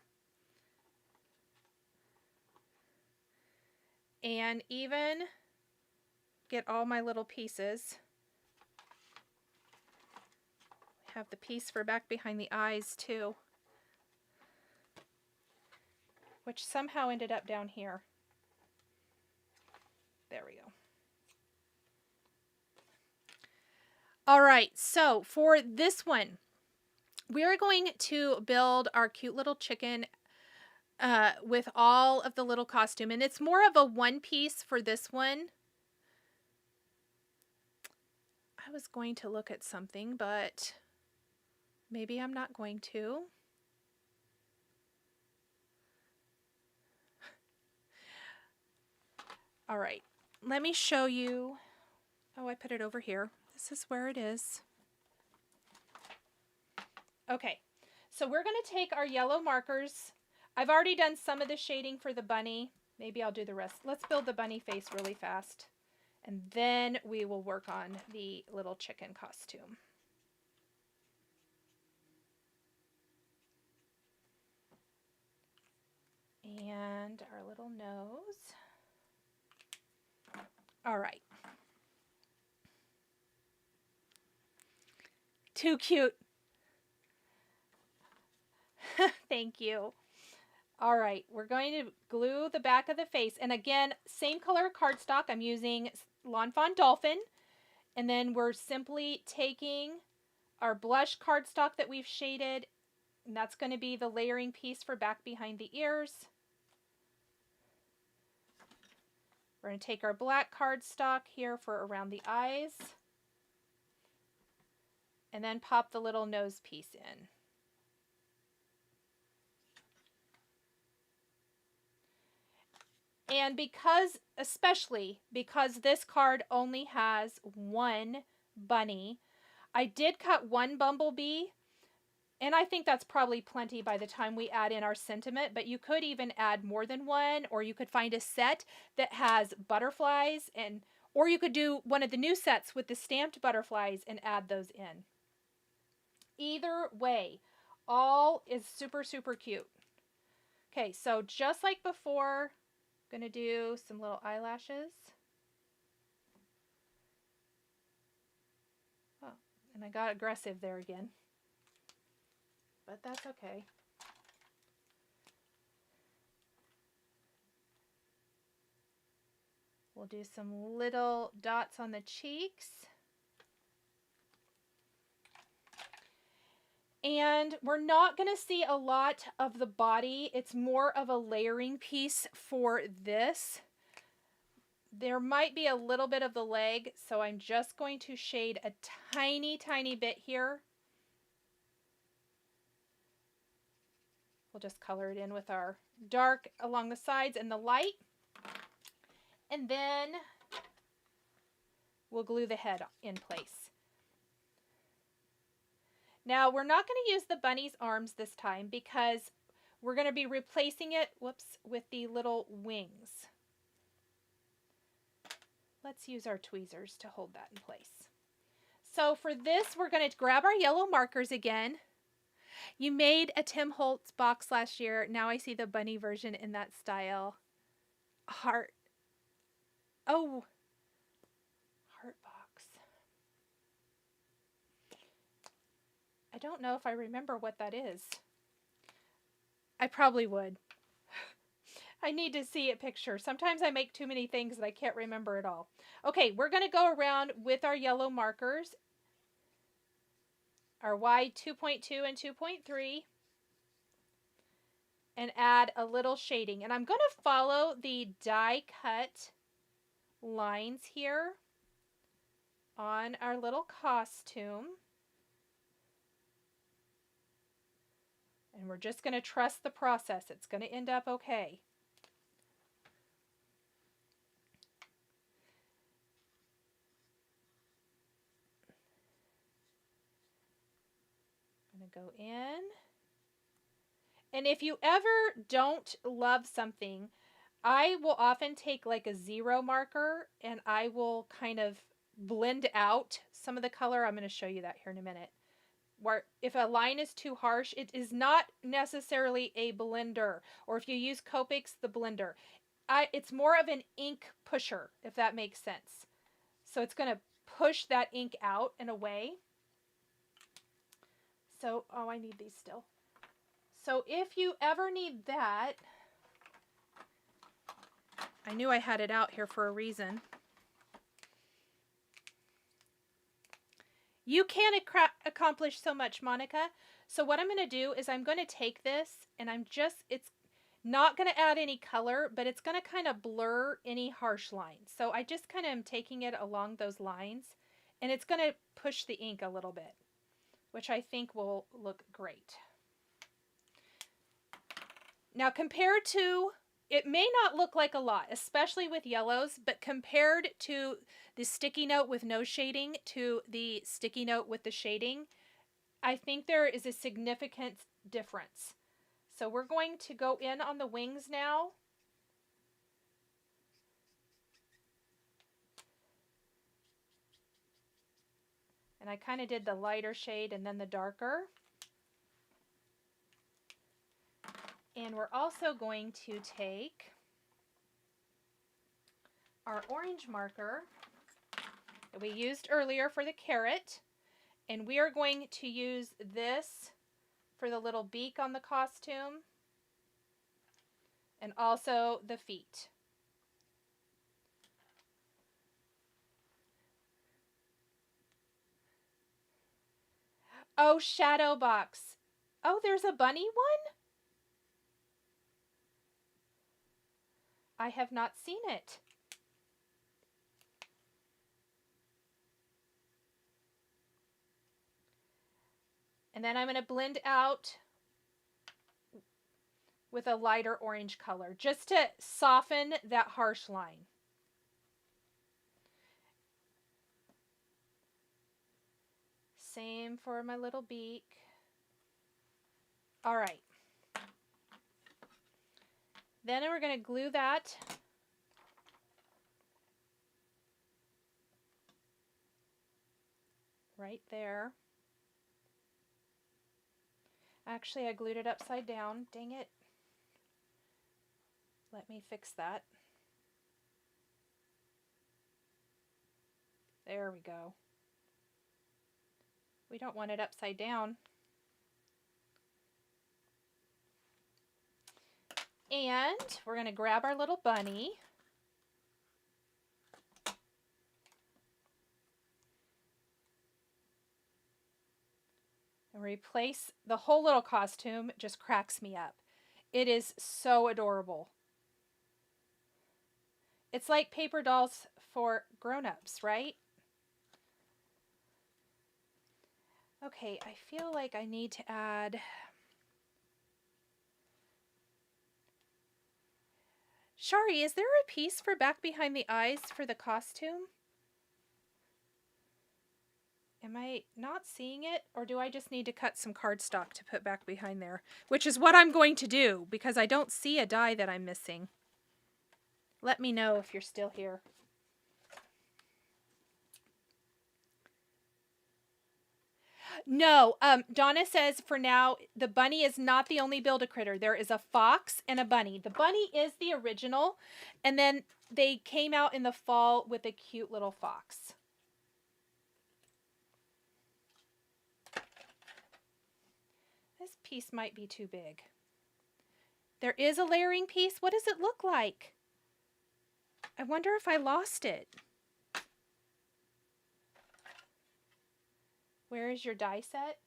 And even get all my little pieces. Have the piece for back behind the eyes too, which somehow ended up down here. There we go. All right, so for this one, we are going to build our cute little chicken with all of the little costume, and it's more of a one piece for this one. I was going to look at something, but maybe I'm not going to. All right, let me show you. Oh, I put it over here. This is where it is. Okay, so we're going to take our yellow markers. I've already done some of the shading for the bunny. Maybe I'll do the rest. Let's build the bunny face really fast, and then we will work on the little chicken costume. And our little nose. All right. Too cute. Thank you. All right, we're going to glue the back of the face. And again, same color cardstock. I'm using Lawn Fawn Dolphin. And then we're simply taking our blush cardstock that we've shaded, and that's going to be the layering piece for back behind the ears. We're going to take our black cardstock here for around the eyes, and then pop the little nose piece in. And especially because this card only has one bunny, I did cut one bumblebee, and I think that's probably plenty by the time we add in our sentiment, but you could even add more than one, or you could find a set that has butterflies, or you could do one of the new sets with the stamped butterflies and add those in. Either way, all is super, super cute. Okay, so just like before, I'm going to do some little eyelashes. Oh, and I got aggressive there again. But that's okay. We'll do some little dots on the cheeks. And we're not going to see a lot of the body. It's more of a layering piece for this. There might be a little bit of the leg, so I'm just going to shade a tiny, tiny bit here. We'll just color it in with our dark along the sides and the light. And then we'll glue the head in place. Now, we're not going to use the bunny's arms this time because we're going to be replacing it, with the little wings. Let's use our tweezers to hold that in place. So for this, we're going to grab our yellow markers again. You made a Tim Holtz box last year. Now I see the bunny version in that style. Heart. Oh, don't know if I remember what that is. I probably would. I need to see a picture. Sometimes I make too many things that I can't remember it all. Okay, we're going to go around with our yellow markers, our wide 2.2 and 2.3, and add a little shading. And I'm going to follow the die cut lines here on our little costume. And we're just going to trust the process. It's going to end up okay. I'm going to go in. And if you ever don't love something, I will often take like a 0 marker and I will kind of blend out some of the color. I'm going to show you that here in a minute. Where if a line is too harsh, it is not necessarily a blender. Or if you use Copics, the blender. It's more of an ink pusher, if that makes sense. So it's going to push that ink out and away. So, oh, I need these still. So if you ever need that, I knew I had it out here for a reason. You can accomplish so much, Monica. So what I'm going to do is I'm going to take this and it's not going to add any color, but it's going to kind of blur any harsh lines. So I just kind of am taking it along those lines and it's going to push the ink a little bit, which I think will look great. Now compared to, it may not look like a lot, especially with yellows, but compared to the sticky note with no shading to the sticky note with the shading, I think there is a significant difference. So we're going to go in on the wings now. And I kind of did the lighter shade and then the darker. And we're also going to take our orange marker that we used earlier for the carrot, and we are going to use this for the little beak on the costume and also the feet. Oh, shadow box. Oh, there's a bunny one? I have not seen it. And then I'm going to blend out with a lighter orange color just to soften that harsh line. Same for my little beak. All right. Then we're going to glue that right there. Actually, I glued it upside down. Dang it. Let me fix that. There we go. We don't want it upside down. And we're going to grab our little bunny. And replace the whole little costume. It just cracks me up. It is so adorable. It's like paper dolls for grown-ups, right? Okay, I feel like I need to add... Shari, is there a piece for back behind the eyes for the costume? Am I not seeing it? Or do I just need to cut some cardstock to put back behind there? Which is what I'm going to do because I don't see a die that I'm missing. Let me know if you're still here. No, Donna says for now, the bunny is not the only Build-A-Critter. There is a fox and a bunny. The bunny is the original, and then they came out in the fall with a cute little fox. This piece might be too big. There is a layering piece. What does it look like? I wonder if I lost it. Where is your die set?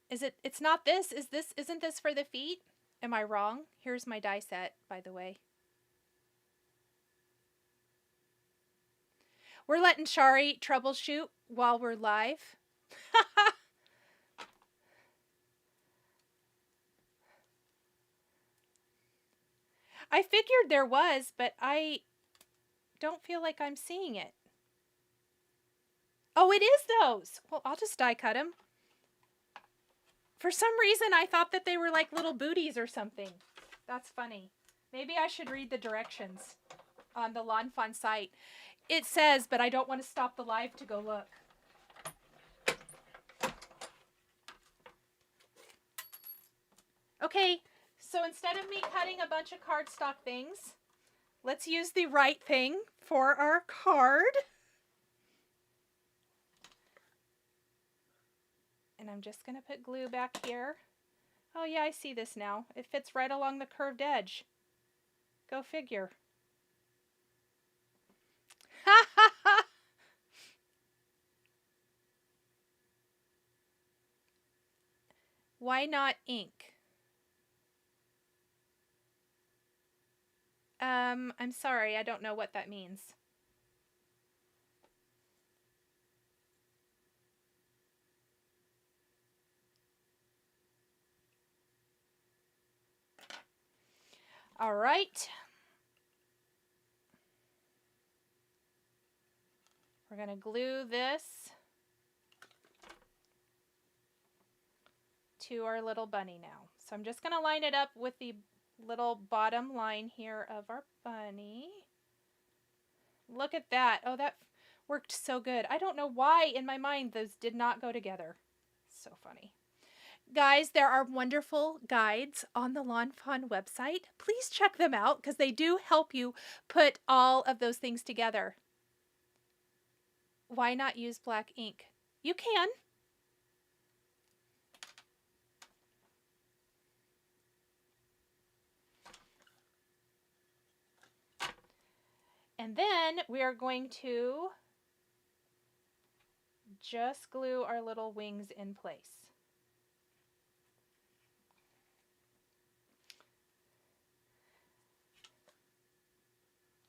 Is it, it's not this. Isn't this for the feet? Am I wrong? Here's my die set, by the way. We're letting Shari troubleshoot while we're live. I figured there was, but I don't feel like I'm seeing it. Oh, it is those. Well, I'll just die cut them. For some reason, I thought that they were like little booties or something. That's funny. Maybe I should read the directions on the Lawn Fawn site. It says, but I don't want to stop the live to go look. Okay, so instead of me cutting a bunch of cardstock things, let's use the right thing for our card. And I'm just going to put glue back here. Oh yeah, I see this now. It fits right along the curved edge. Go figure. Ha ha ha! Why not ink? I'm sorry, I don't know what that means. All right. We're going to glue this to our little bunny now. So I'm just going to line it up with the little bottom line here of our bunny. Look at that. Oh, that worked so good. I don't know why in my mind those did not go together. So funny. Guys, there are wonderful guides on the Lawn Fawn website. Please check them out because they do help you put all of those things together. Why not use black ink? You can. And then we are going to just glue our little wings in place.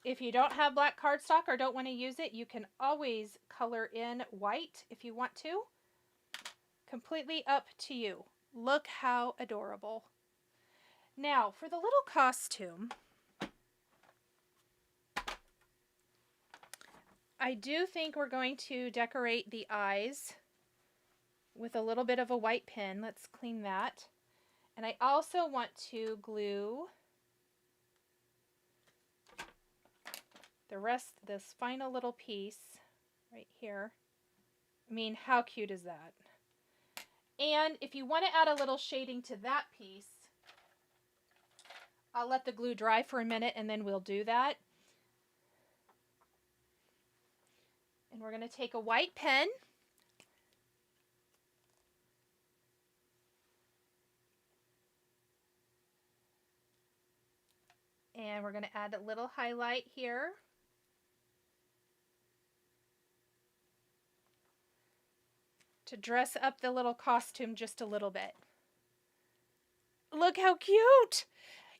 If you don't have black cardstock or don't want to use it, you can always color in white if you want to. Completely up to you. Look how adorable. Now, for the little costume, I do think we're going to decorate the eyes with a little bit of a white pen. Let's clean that. And I also want to glue the rest, this final little piece right here. I mean, how cute is that? And if you want to add a little shading to that piece, I'll let the glue dry for a minute and then we'll do that. And we're going to take a white pen and we're going to add a little highlight here. To dress up the little costume just a little bit. Look how cute!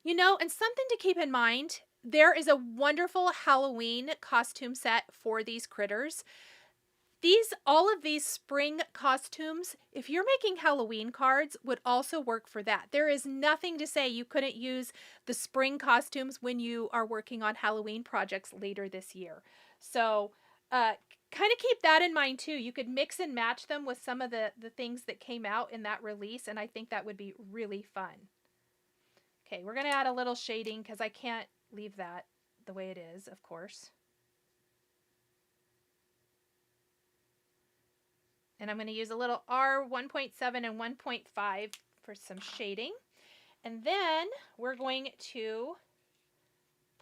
You know, and something to keep in mind, there is a wonderful Halloween costume set for these critters. All of these spring costumes, if you're making Halloween cards, would also work for that. There is nothing to say you couldn't use the spring costumes when you are working on Halloween projects later this year. So, kind of keep that in mind too. You could mix and match them with some of the things that came out in that release, and I think that would be really fun. Okay, we're going to add a little shading because I can't leave that the way it is, of course. And I'm going to use a little R 1.7 and 1.5 for some shading. And then we're going to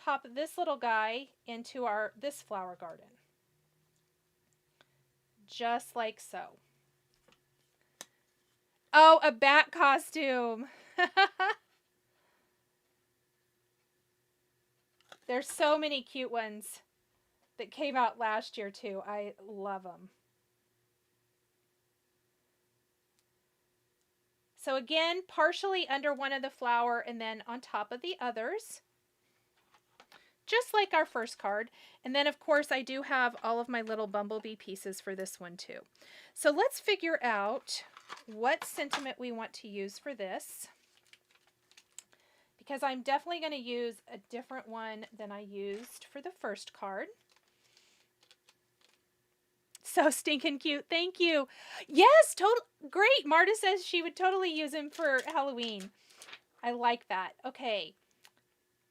pop this little guy into this flower garden. Just like so. Oh, a bat costume. There's so many cute ones that came out last year too. I love them. So again, partially under one of the flower and then on top of the others. Just like our first card. And then of course I do have all of my little bumblebee pieces for this one too. So let's figure out what sentiment we want to use for this, because I'm definitely going to use a different one than I used for the first card. So stinking cute. Thank you. Yes, total great. Marta says she would totally use him for Halloween. I like that. Okay.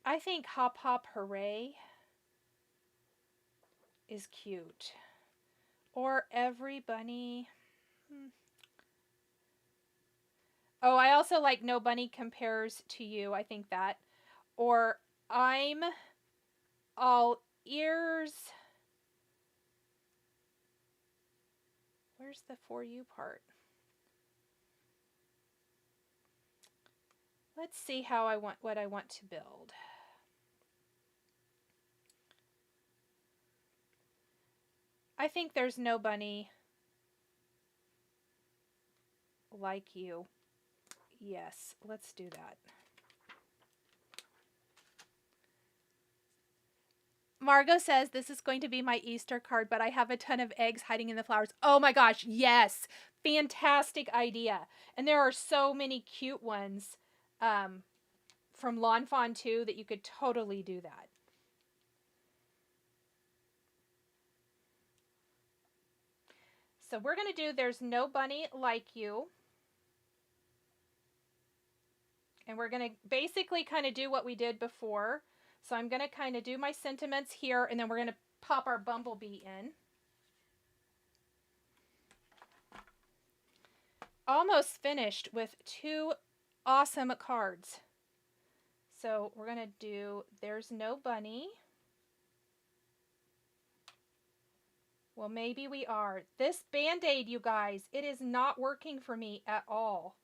I think Hop Hop Hooray is cute. Or Every Bunny. Oh, I also like No Bunny Compares to You. I think that. Or I'm All Ears. Where's the For You part? Let's see how I want what I want to build. I think there's no bunny like you. Yes, let's do that. Margot says this is going to be my Easter card, but I have a ton of eggs hiding in the flowers. Oh my gosh, yes. Fantastic idea. And there are so many cute ones from Lawn Fawn too that you could totally do that. So we're going to do There's No Bunny Like You. And we're going to basically kind of do what we did before. So I'm going to kind of do my sentiments here, and then we're going to pop our bumblebee in. Almost finished with 2 awesome cards. So we're going to do There's No Bunny. Well, maybe we are. This Band-Aid, you guys, it is not working for me at all.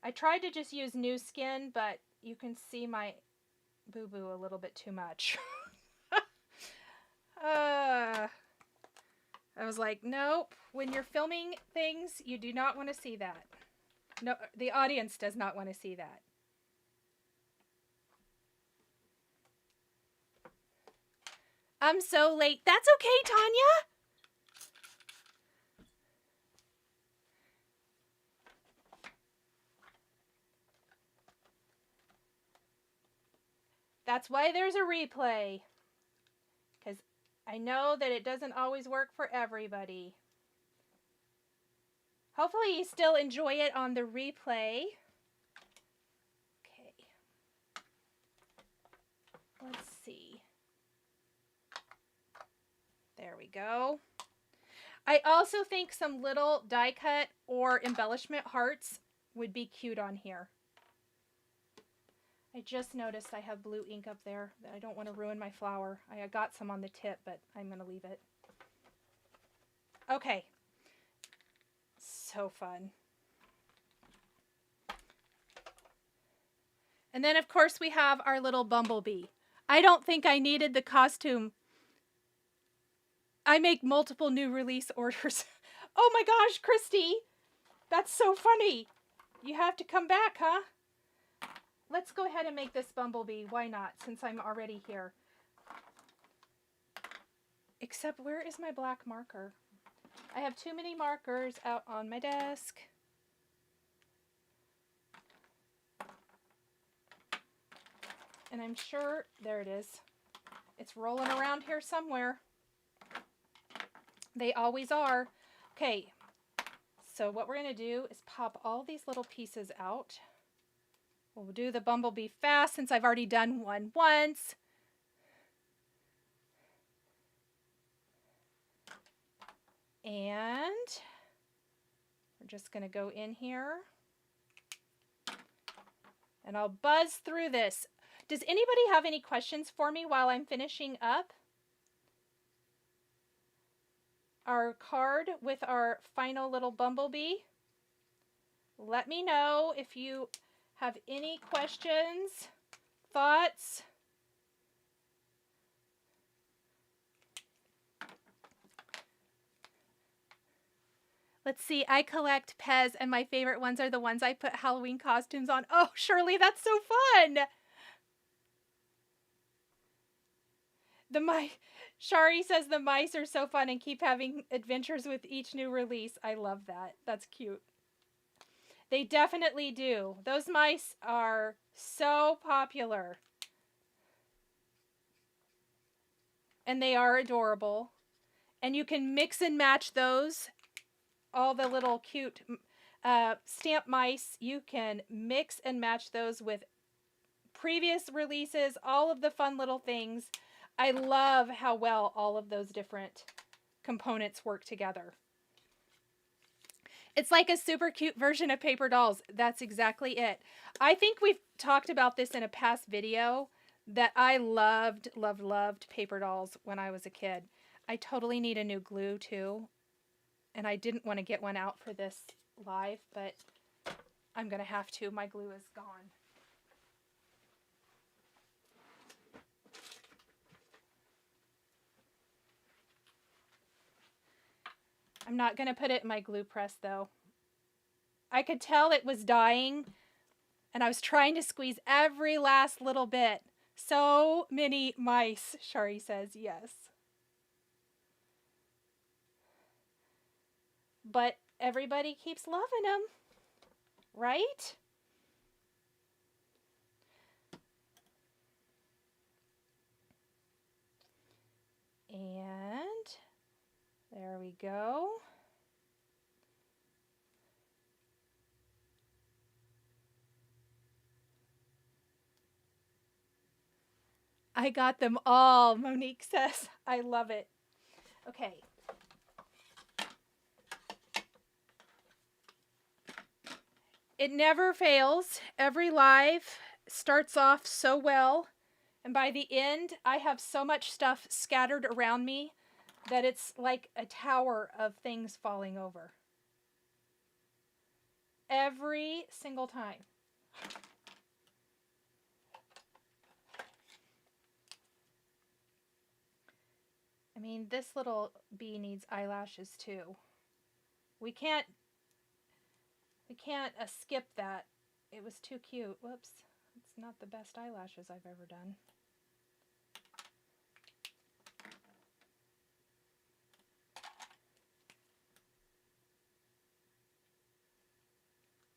I tried to just use New Skin, but you can see my boo-boo a little bit too much. I was like, nope. When you're filming things, you do not want to see that. No, the audience does not want to see that. I'm so late. That's okay, Tanya. That's why there's a replay. Because I know that it doesn't always work for everybody. Hopefully you still enjoy it on the replay. Okay. Let's see. There we go. I also think some little die cut or embellishment hearts would be cute on here. I just noticed I have blue ink up there. I don't want to ruin my flower. I got some on the tip, but I'm going to leave it. Okay. So fun. And then, of course, we have our little bumblebee. I don't think I needed the costume. I make multiple new release orders. Oh my gosh, Christy. That's so funny. You have to come back, huh? Let's go ahead and make this bumblebee. Why not, since I'm already here? Except, where is my black marker? I have too many markers out on my desk. And I'm sure, there it is. It's rolling around here somewhere. They always are. Okay, so what we're going to do is pop all these little pieces out. We'll do the bumblebee fast since I've already done one once. And we're just going to go in here. And I'll buzz through this. Does anybody have any questions for me while I'm finishing up? our card with our final little bumblebee. Let me know if you have any questions, thoughts. Let's see, I collect Pez, and my favorite ones are the ones I put Halloween costumes on. Oh, Shirley, that's so fun! Shari says the mice are so fun and keep having adventures with each new release. I love that. That's cute. They definitely do. Those mice are so popular. And they are adorable. And you can mix and match those. All the little cute stamp mice, you can mix and match those with previous releases, all of the fun little things. I love how well all of those different components work together. It's like a super cute version of paper dolls. That's exactly it. I think we've talked about this in a past video that I loved paper dolls when I was a kid. I totally need a new glue too. And I didn't want to get one out for this live, but I'm going to have to. My glue is gone. I'm not going to put it in my glue press, though. I could tell it was dying, and I was trying to squeeze every last little bit. So many mice, Shari says, yes. But everybody keeps loving them, right? And there we go. I got them all, Monique says. I love it. Okay. It never fails. Every live starts off so well. And by the end, I have so much stuff scattered around me that it's like a tower of things falling over. Every single time. I mean, this little bee needs eyelashes too. We can't skip that. It was too cute. Whoops. It's not the best eyelashes I've ever done.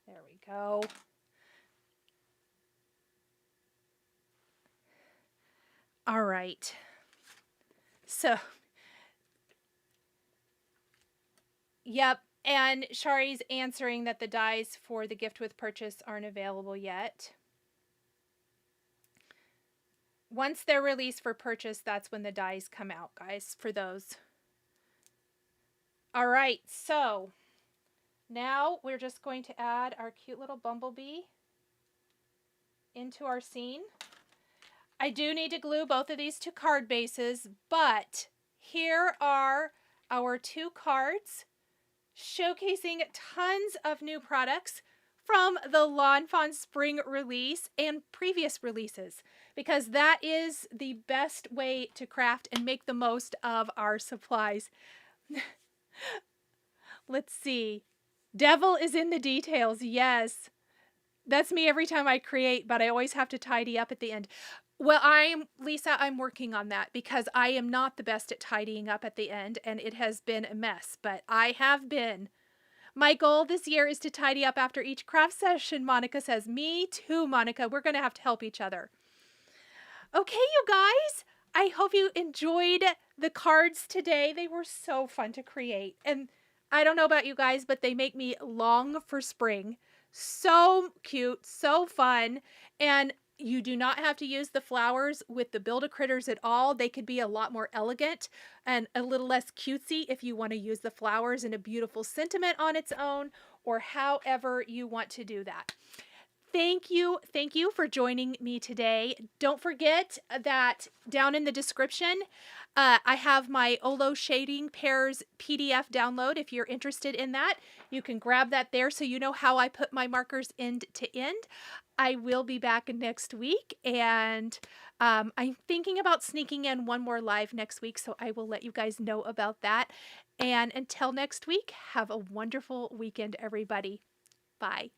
There we go. All right. So, yep. And Shari's answering that the dies for the gift with purchase aren't available yet. Once they're released for purchase, that's when the dies come out, guys, for those. All right, so now we're just going to add our cute little bumblebee into our scene. I do need to glue both of these to card bases, but here are our two cards showcasing tons of new products from the Lawn Fawn Spring Release and previous releases, because that is the best way to craft and make the most of our supplies. Let's see. Devil is in the details. Yes. That's me every time I create, but I always have to tidy up at the end. Well, Lisa, I'm working on that because I am not the best at tidying up at the end, and it has been a mess, but I have been. My goal this year is to tidy up after each craft session, Monica says. Me too, Monica. We're going to have to help each other. Okay, you guys, I hope you enjoyed the cards today. They were so fun to create, and I don't know about you guys, but they make me long for spring. So cute, so fun, and you do not have to use the flowers with the Build-A-Critters at all. They could be a lot more elegant and a little less cutesy if you want to use the flowers in a beautiful sentiment on its own, or however you want to do that. Thank you for joining me today. Don't forget that down in the description, I have my OLO shading pairs PDF download. If you're interested in that, you can grab that there so you know how I put my markers end to end. I will be back next week, and I'm thinking about sneaking in one more live next week, so I will let you guys know about that. And until next week, have a wonderful weekend, everybody. Bye.